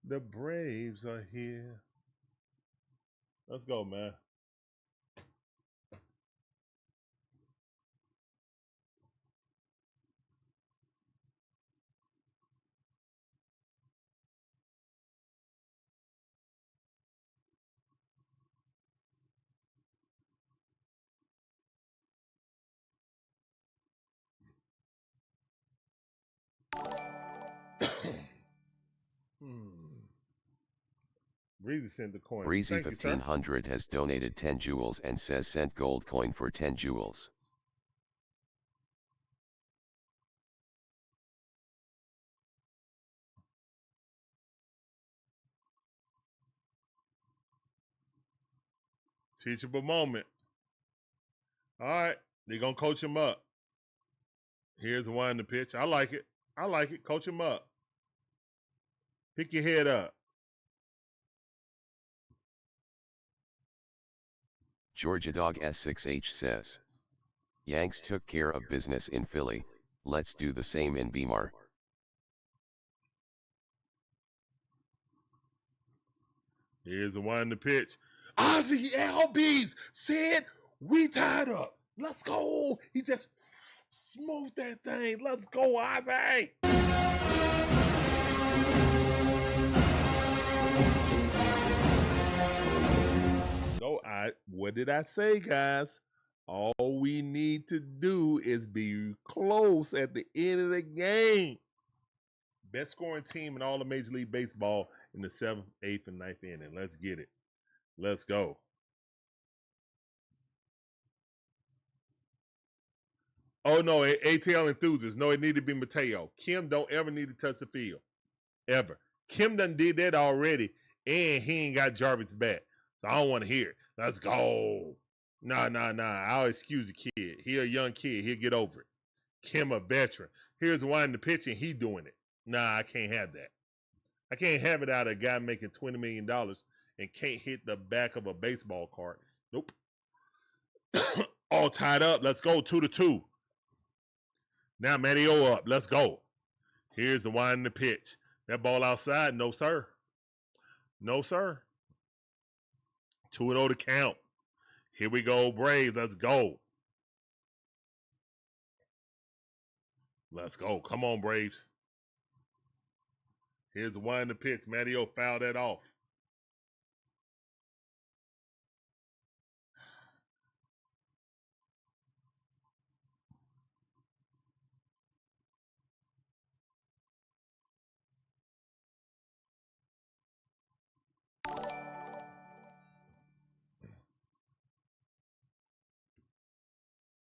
The Braves are here. Let's go, man. Reese sent the coin. Breezy Thank you, sir. 1500 has donated 10 jewels and says sent gold coin for 10 jewels. Teachable moment. All right, they're going to coach him up. Here's the one in the pitch. I like it. Coach him up. Pick your head up. Georgia Dog S6H says, Yanks took care of business in Philly, let's do the same in Bmar. Here's the one in the pitch. Ozzy LBs said, we tied up. Let's go. He just smoked that thing. Let's go, Ozzy. go. What did I say, guys? All we need to do is be close at the end of the game. Best scoring team in all of Major League Baseball in the 7th, 8th, and 9th inning. Let's get it. Let's go. Oh, no, ATL enthusiasts. No, it need to be Mateo. Kim don't ever need to touch the field. Ever. Kim done did that already, and he ain't got Jarvis back. So I don't want to hear it. Let's go. Nah. I'll excuse the kid. He a young kid. He'll get over it. Kim a veteran. Here's one the pitch, and he doing it. Nah, I can't have that. I can't have it out of a guy making $20 million and can't hit the back of a baseball card. Nope. All tied up. Let's go. 2-2. Now Matteo up. Let's go. Here's the wind the pitch. That ball outside. No, sir. No, sir. 2-0 to count. Here we go, Braves. Let's go. Let's go. Come on, Braves. Here's the wind the pitch. Matteo fouled that off.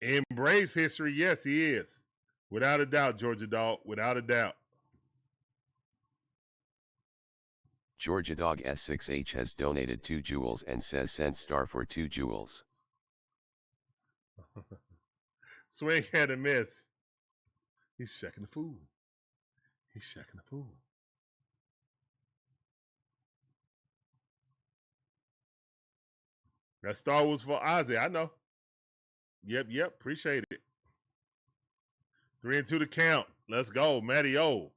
In Braves history, yes, he is. Without a doubt, Georgia Dog. Without a doubt. Georgia Dog S6H has donated 2 jewels and says send star for 2 jewels. Swing had a miss. He's checking the food. He's checking the food. That star was for Ozzy. I know. Yep. Appreciate it. 3-2 to count. Let's go. Matteo.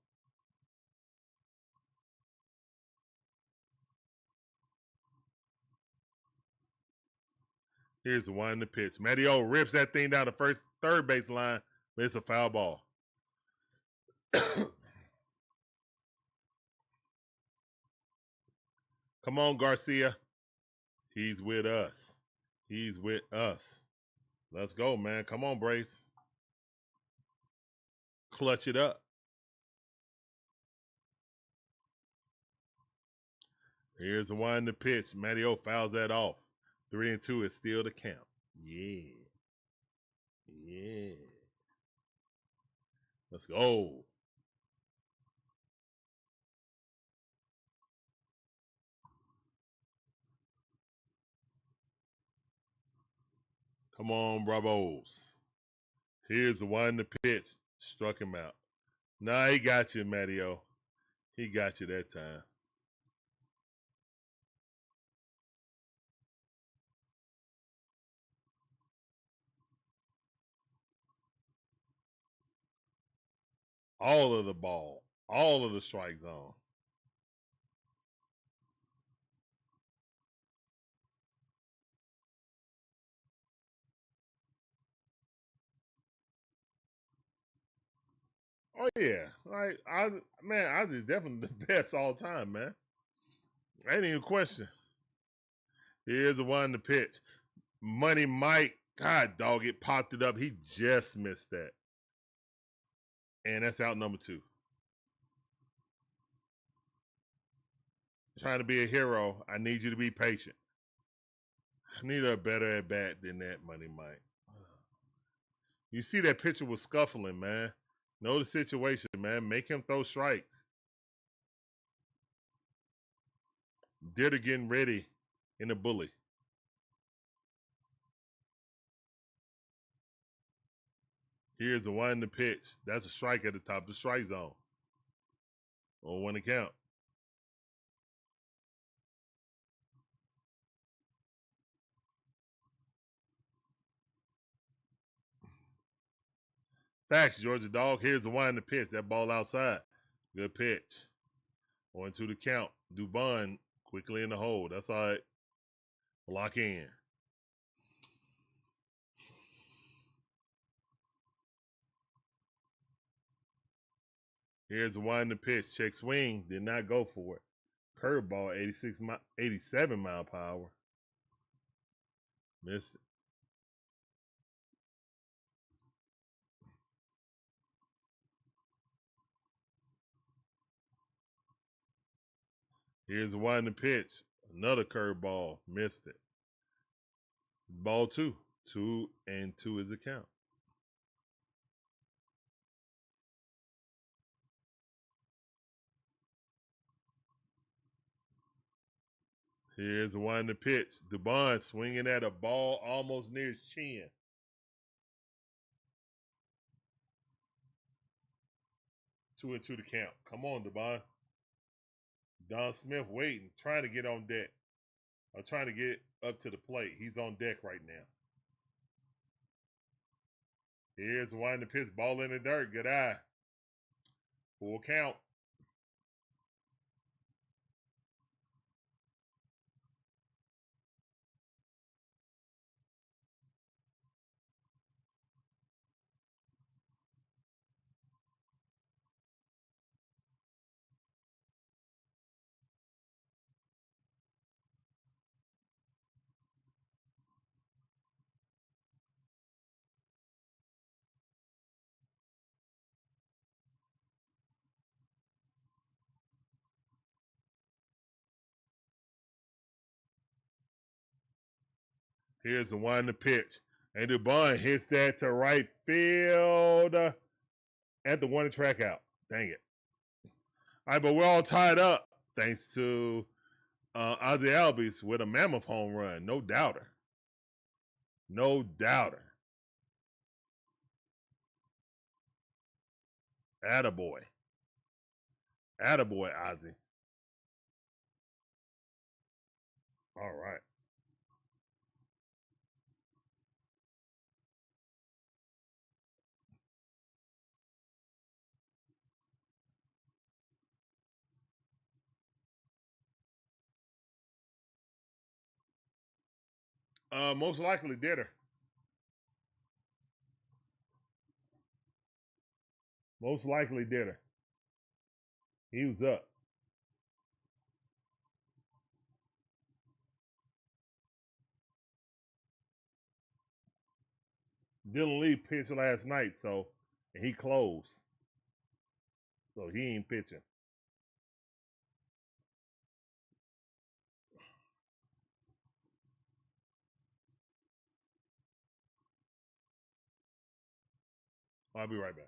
Here's the one in the pitch. Matteo rips that thing down the third base line, but it's a foul ball. Come on, Garcia. He's with us. He's with us. Let's go, man. Come on, Brace. Clutch it up. Here's the one in the pitch. Matteo fouls that off. 3-2 is still the count. Yeah. Let's go. Come on, Bravos. Here's the one in the pitch. Struck him out. Nah, he got you, Matteo. He got you that time. All of the ball. All of the strike zone. Oh yeah, like I just definitely the best all time, man. Ain't even a question. Here's the one to pitch. Money Mike, God dog, it popped it up. He just missed that, and that's out number 2. Trying to be a hero, I need you to be patient. I need a better at bat than that, Money Mike. You see that pitcher was scuffling, man. Know the situation, man. Make him throw strikes. Ditter getting ready in the bully. Here's the one in the pitch. That's a strike at the top of the strike zone. On 1 count. Facts, Georgia Dog. Here's the one in the pitch. That ball outside. Good pitch. 1-2 the count. Dubon quickly in the hole. That's all right. Lock in. Here's the one in the pitch. Check swing. Did not go for it. Curveball, 87 mile per hour. Missed it. Here's a winding pitch. Another curveball. Missed it. Ball two. 2-2 is the count. Here's a winding pitch. Dubon swinging at a ball almost near his chin. 2-2 to count. Come on, Dubon. Don Smith waiting, trying to get on deck. Or trying to get up to the plate. He's on deck right now. Here's a winding pitch. Ball in the dirt. Good eye. Full count. Here's the winding pitch. And Dubon hits that to right field at the one track out. Dang it. All right, but we're all tied up thanks to Ozzie Albies with a mammoth home run. No doubter. No doubter. Attaboy. Attaboy, Ozzie. All right. Most likely did her. Most likely did her. He was up. Dylan Lee pitched last night, and he closed. So he ain't pitching. I'll be right back.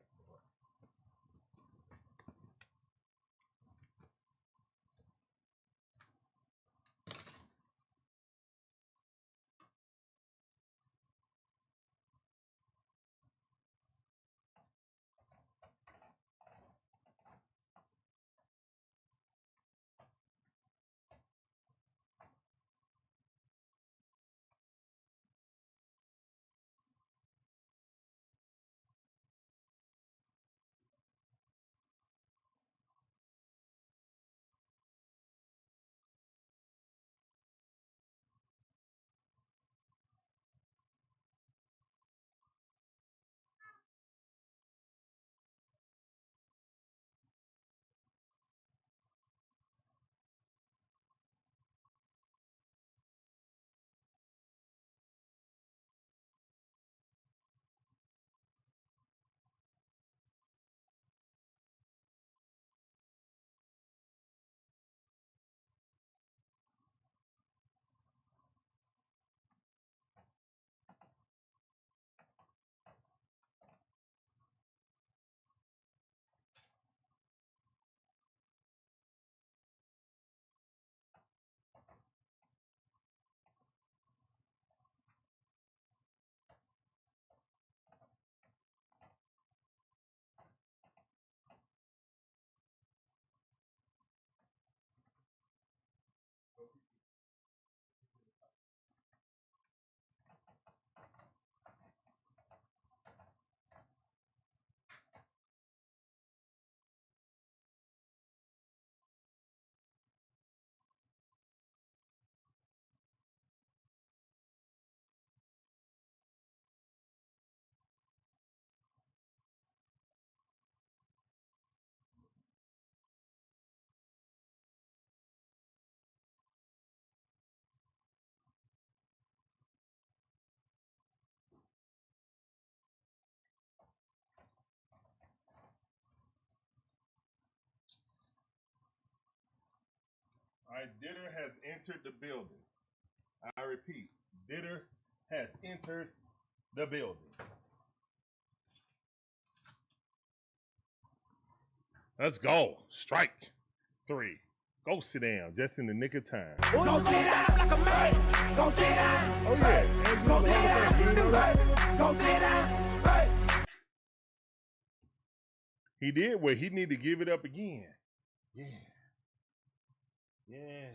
All right, Ditter has entered the building. I repeat, Ditter has entered the building. Let's go. Strike 3. Go sit down just in the nick of time. Go sit down like a man. Go sit down. Oh, yeah. Andrew, Go sit down. You know that. Go sit down. Hey. He did what he needed to give it up again. Yeah. Yeah.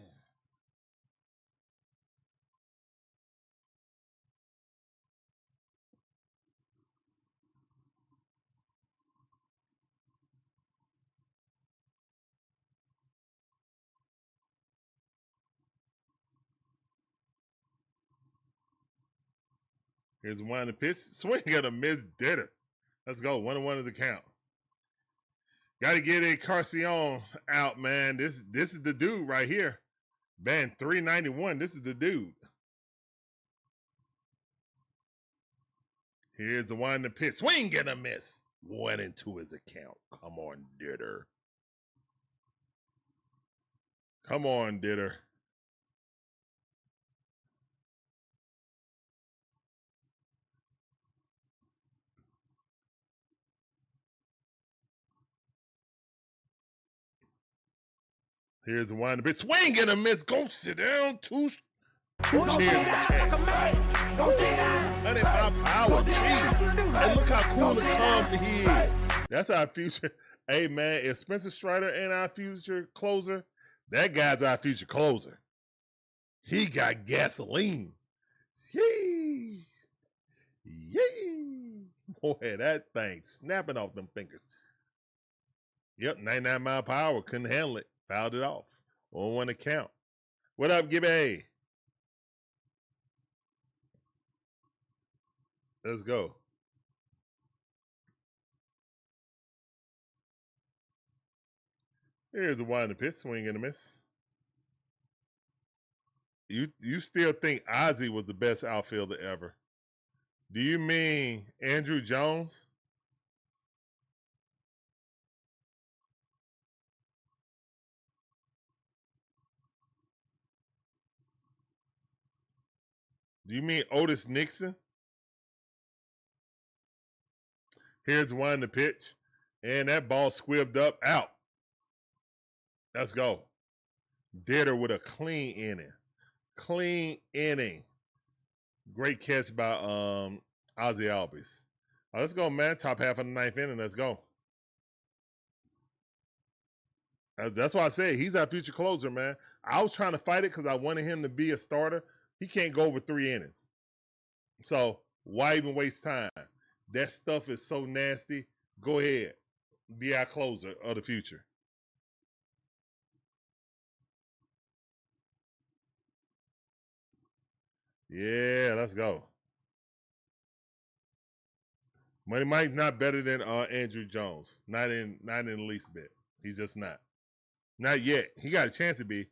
Here's one in the pitch. Swing at a miss Ditter. Let's go. 1-1 is the count. Got to get a Carcion out, man. This is the dude right here. Man, 391. This is the dude. Here's the one in the pitch. Swing and a miss. 1-2 is the count. Come on, Ditter. Come on, Ditter. Here's the one in the pitch. Swing and a miss. Go sit down. Two cheers in the chat. 100 mile per hour. Jeez. And look how cool and calm he is. That's our future. Hey, man, if Spencer Strider ain't our future closer, that guy's our future closer. He got gasoline. Yee. Yee. Boy, that thing snapping off them fingers. Yep, 99 mile per hour. Couldn't handle it. Fouled it off. 1-1 to count. What up, Gibby? Let's go. Here's a wide pitch, swing and a miss. You still think Ozzie was the best outfielder ever? Do you mean Andrew Jones? Do you mean Otis Nixon? Here's one to pitch. And that ball squibbed up, out. Let's go. Ditter with a clean inning. Clean inning. Great catch by Ozzie Albies. Let's go, man. Top half of the ninth inning. Let's go. That's why I say he's our future closer, man. I was trying to fight it because I wanted him to be a starter. He can't go over 3 innings. So why even waste time? That stuff is so nasty. Go ahead. Be our closer of the future. Yeah, let's go. Money Mike's not better than Andrew Jones. Not in the least bit. He's just not. Not yet. He got a chance to be,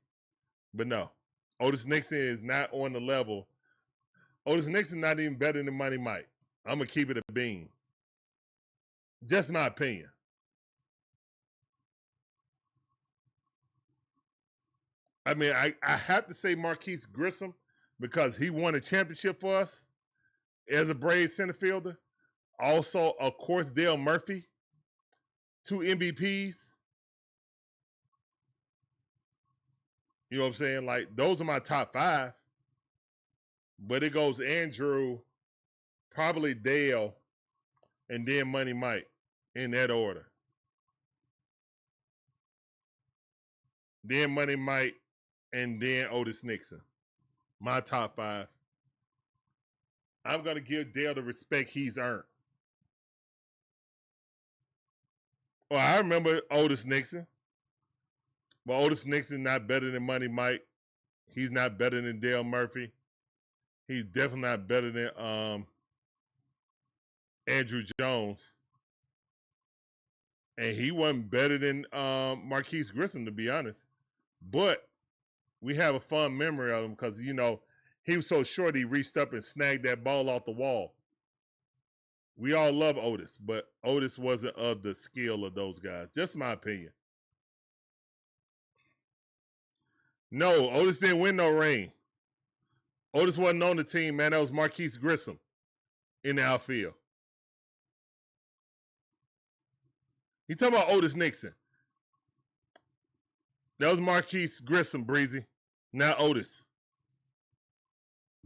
but no. Otis Nixon is not on the level. Otis Nixon not even better than Money Mike. I'm gonna keep it a bean. Just my opinion. I mean, I have to say Marquise Grissom because he won a championship for us as a Braves center fielder. Also, of course, Dale Murphy, 2 MVPs. You know what I'm saying? Like, those are my top 5. But it goes Andrew, probably Dale, and then Money Mike in that order. Then Money Mike, and then Otis Nixon. My top 5. I'm going to give Dale the respect he's earned. Well, I remember Otis Nixon. But Otis Nixon not better than Money Mike. He's not better than Dale Murphy. He's definitely not better than Andrew Jones. And he wasn't better than Marquise Grissom, to be honest. But we have a fond memory of him because, you know, he was so short he reached up and snagged that ball off the wall. We all love Otis, but Otis wasn't of the skill of those guys. Just my opinion. No, Otis didn't win no ring. Otis wasn't on the team, man. That was Marquise Grissom in the outfield. You talking about Otis Nixon. That was Marquise Grissom, Breezy. Not Otis.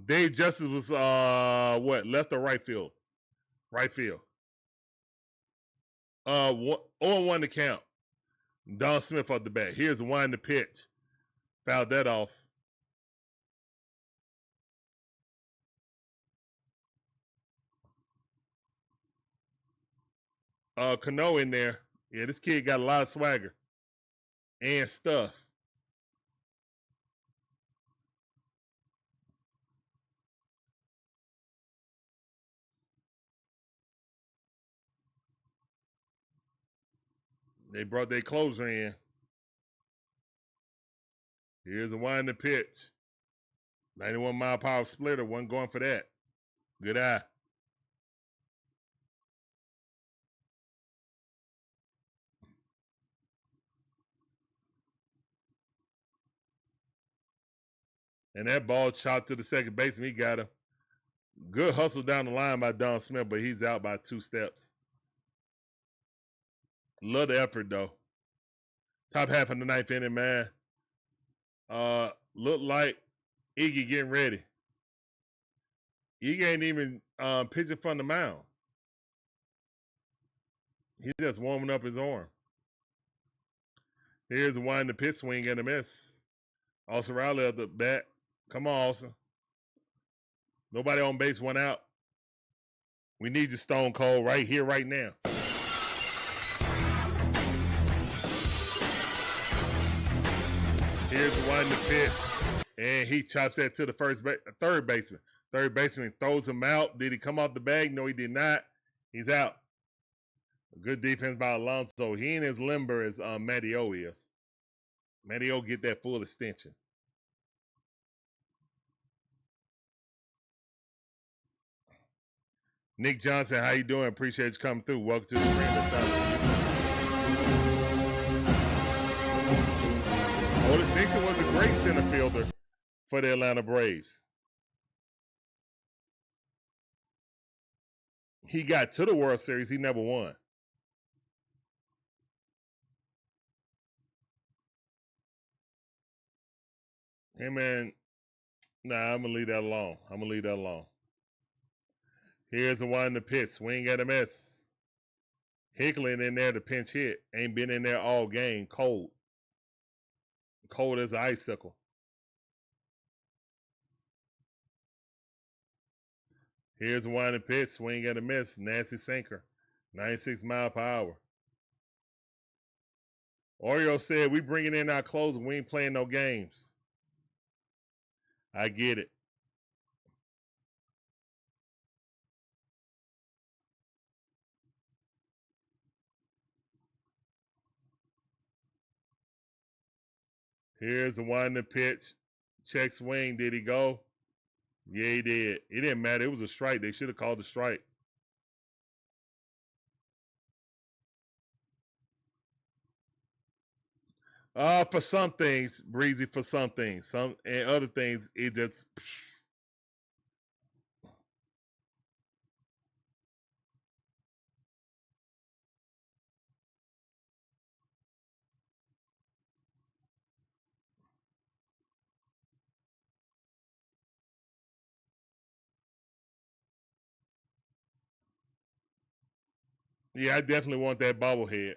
Dave Justice was what? Left or right field? Right field. 0-1 to count. Don Smith off the bat. Here's the wind to pitch. Fouled that off. Cano in there. Yeah, this kid got a lot of swagger and stuff. They brought their closer in. Here's a winding pitch. 91 mile per hour splitter. Wasn't going for that. Good eye. And that ball chopped to the second baseman. He got him. Good hustle down the line by Don Smith, but he's out by 2 steps. Love the effort, though. Top half of the 9th inning, man. Look like Iggy getting ready. Iggy ain't even pitching from the mound. He's just warming up his arm. Here's the wind, the pitch swing and a miss. Austin Riley at the bat. Come on, Austin. Nobody on base, 1 out. We need you, Stone Cold, right here, right now. Here's the wind, the pitch. And he chops that to the third baseman. Third baseman throws him out. Did he come off the bag? No, he did not. He's out. Good defense by Alonso. He ain't as limber as Matty O is. Matty O get that full extension. Nick Johnson, how you doing? Appreciate you coming through. Welcome to the stream. Otis Nixon was a great center fielder for the Atlanta Braves. He got to the World Series. He never won. Hey, man. Nah, I'm going to leave that alone. Here's the one in the pitch. Swing at a miss. Hickling in there to pinch hit. Ain't been in there all game. Cold. Cold as an icicle. Here's the one in the pitch. Swing at a miss. Nancy sinker. 96 mile per hour. Orioles said, we bringing in our closers. We ain't playing no games. I get it. Here's the one in the pitch. Check swing. Did he go? Yeah, he did. It didn't matter. It was a strike. They should have called the strike. For some things, Breezy, for some things. Some and other things, it just yeah, I definitely want that bobblehead.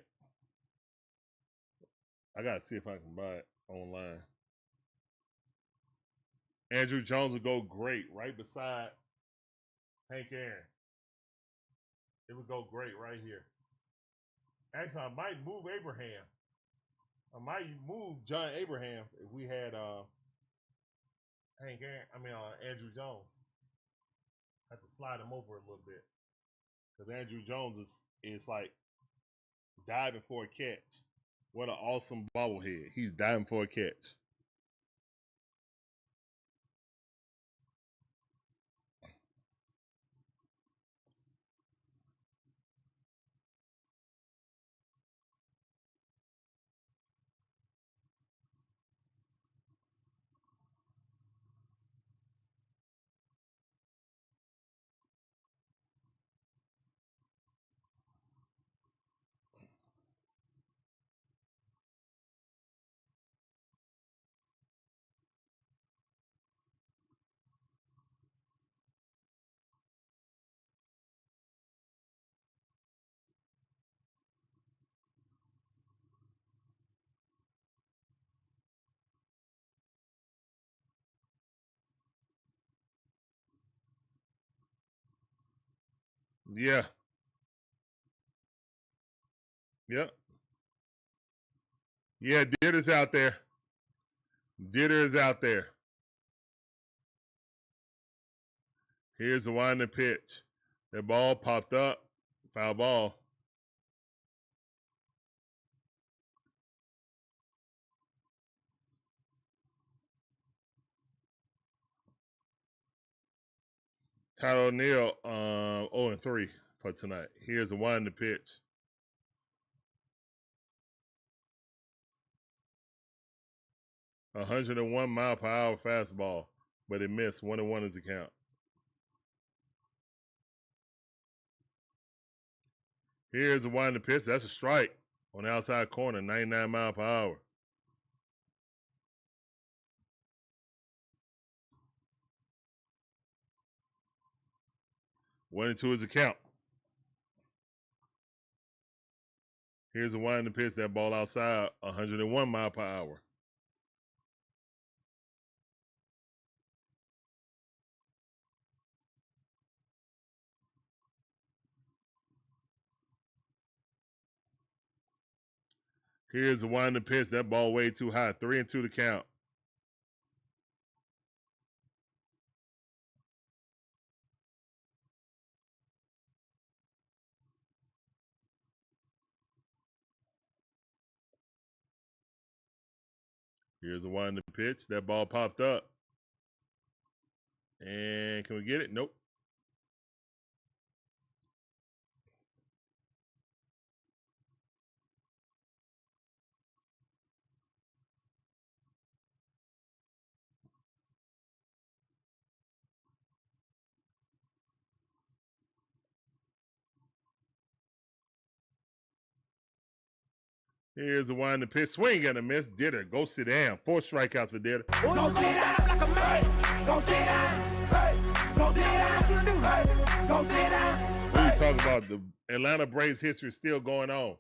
I gotta see if I can buy it online. Andrew Jones will go great right beside Hank Aaron. It would go great right here. Actually, I might move Abraham. I might move John Abraham if we had Hank Aaron. Andrew Jones. I have to slide him over a little bit because Andrew Jones is like diving for a catch. What an awesome bobblehead. He's diving for a catch. Yeah. Yep. Yeah, Ditter's out there. Ditter is out there. Here's the winding pitch. That ball popped up. Foul ball. Tyler O'Neill, 0-3 for tonight. Here's the winding pitch. A 101-mile-per-hour fastball, but it missed. 1-1 is the count. Here's the winding pitch. That's a strike on the outside corner, 99 mile per hour. 1-2 is the count. Here's the winding pitch. That ball outside, 101 mile per hour. Here's the winding pitch. That ball way too high. 3-2 to count. Here's the winding pitch. That ball popped up. And can we get it? Nope. Here's the winding pitch. Swing and a miss. Ditter. Go sit down. 4 strikeouts for Ditter. Go sit down like a man. Go sit down. Go sit down. Go sit down. What are you talking about? The Atlanta Braves history is still going on.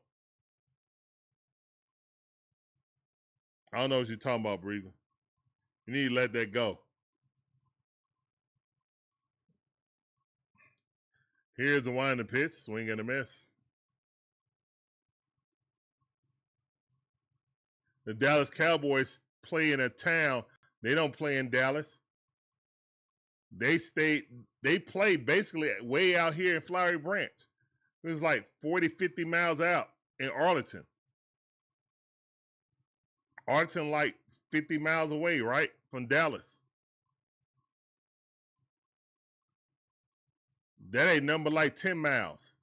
I don't know what you're talking about, Breezy. You need to let that go. Here's the winding pitch. Swing and a miss. The Dallas Cowboys play in a town. They don't play in Dallas. They play basically way out here in Flowery Branch. It was like 40, 50 miles out in Arlington. Arlington like 50 miles away, right, from Dallas. That ain't number like 10 miles.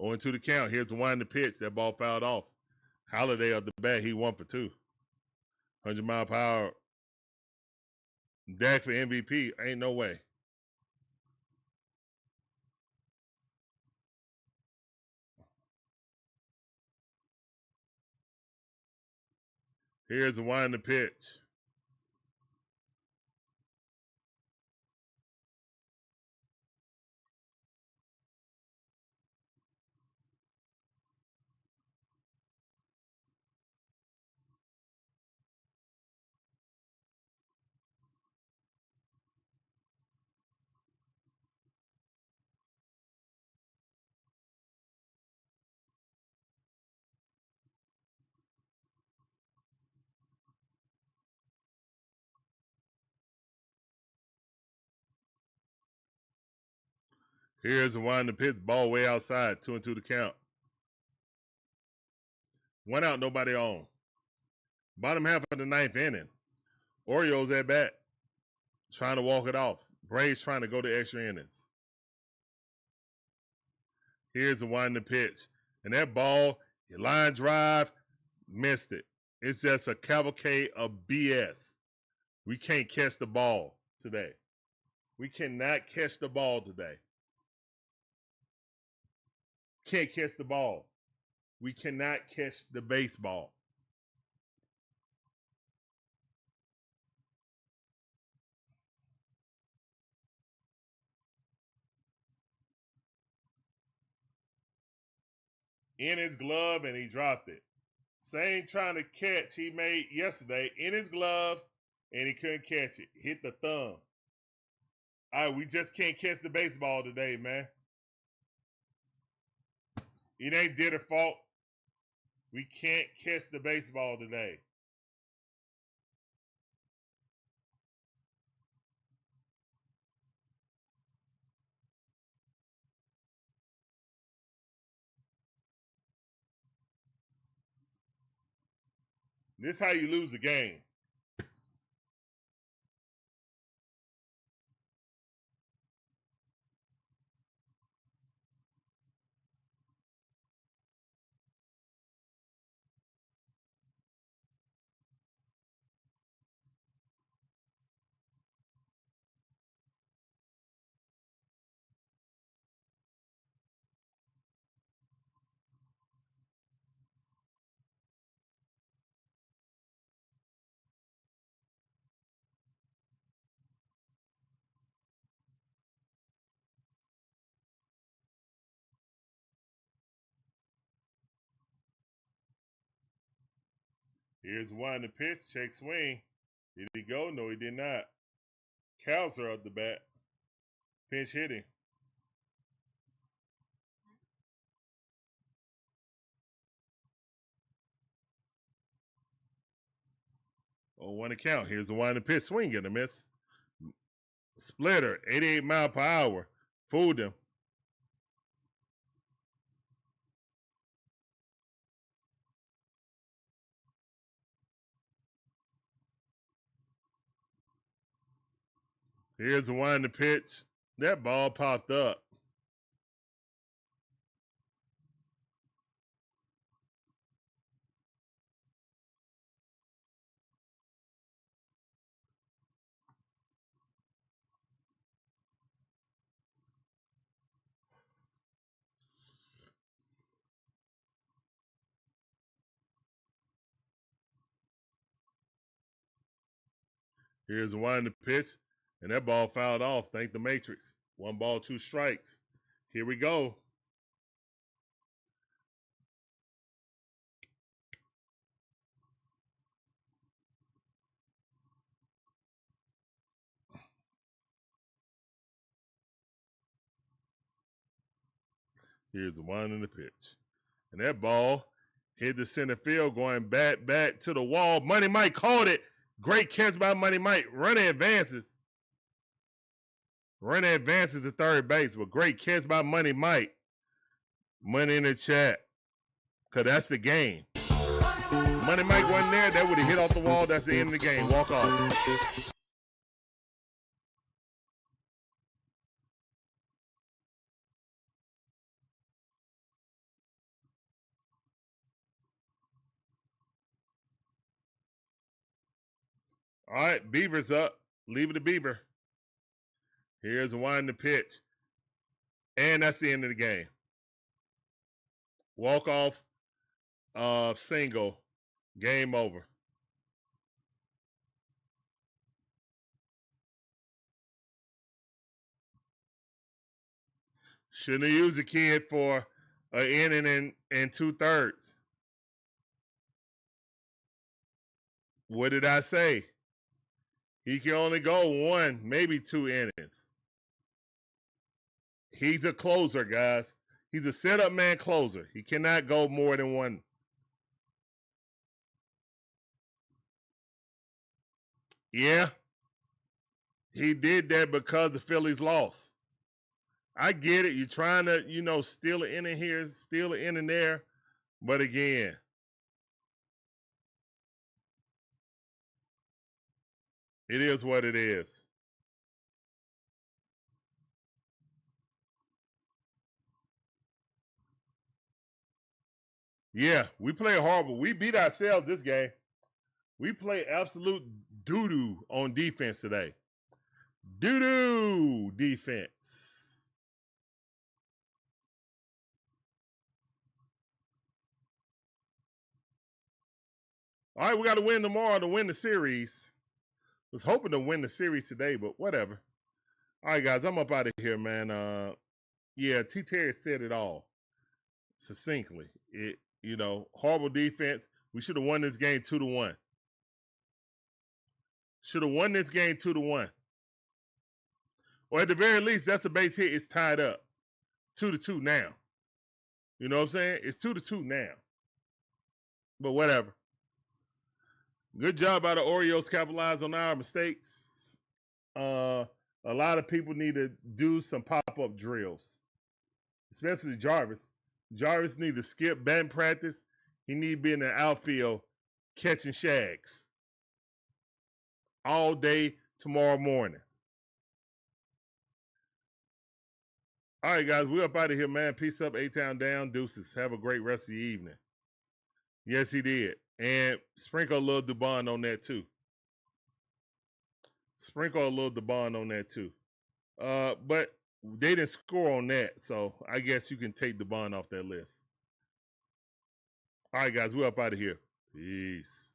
Going to the count. Here's the winding pitch. That ball fouled off. Holiday up the bat. He 1 for 2. 100 mile per hour. Dak for MVP. Ain't no way. Here's the winding pitch. Here's the winding pitch. Ball way outside. 2-2 to count. 1 out, nobody on. Bottom half of the 9th inning. Orioles at bat. Trying to walk it off. Braves trying to go to extra innings. Here's the winding pitch. And that ball, your line drive, missed it. It's just a cavalcade of BS. We can't catch the ball today. We cannot catch the ball today. Can't catch the ball. We cannot catch the baseball. In his glove, and he dropped it. Same trying to catch he made yesterday in his glove, and he couldn't catch it. Hit the thumb. All right, we just can't catch the baseball today, man. It ain't Didder's fault. We can't catch the baseball today. This is how you lose a game. Here's one to pitch. Check swing. Did he go? No, he did not. Cows are up the bat. Pinch hitting. On one account. Here's the one to pitch. Swing and a miss. Splitter. 88 mile per hour. Fooled him. Here's the one to pitch. That ball popped up. Here's the one to pitch. And that ball fouled off. Thank the Matrix. 1 ball, 2 strikes. Here we go. Here's the one in the pitch. And that ball hit the center field going back to the wall. Money Mike caught it. Great catch by Money Mike. Running advances. Running advances to third base. But great catch by Money Mike. Money in the chat. Because that's the game. Money Mike wasn't there. That would have hit off the wall. That's the end of the game. Walk off. All right, Beaver's up. Leave it to Beaver. Here's the one to pitch. And that's the end of the game. Walk off single. Game over. Shouldn't have used the kid for an inning and 2/3. What did I say? He can only go 1, maybe 2 innings. He's a closer, guys. He's a setup man closer. He cannot go more than 1. Yeah. He did that because the Phillies lost. I get it. You're trying to, steal an inning here, steal an inning there. But again, it is what it is. Yeah, we play horrible. We beat ourselves this game. We play absolute doo-doo on defense today. Doo-doo defense. All right, we got to win tomorrow to win the series. Was hoping to win the series today, but whatever. All right, guys, I'm up out of here, man. Yeah, T. Terry said it all succinctly. Horrible defense. We should have won this game 2-1. Should have won this game 2-1. Or at the very least, that's a base hit. It's tied up 2-2 now. You know what I'm saying? It's 2-2 now. But whatever. Good job by the Orioles capitalize on our mistakes. A lot of people need to do some pop-up drills, especially Jarvis. Jarvis need to skip batting practice. He need to be in the outfield catching shags all day tomorrow morning. All right, guys, we're up out of here, man. Peace up, A-Town down. Deuces. Have a great rest of the evening. Yes, he did. And sprinkle a little Dubon on that, too. Sprinkle a little Dubon on that, too. But they didn't score on that, so I guess you can take Dubon off that list. All right, guys, we're up out of here. Peace.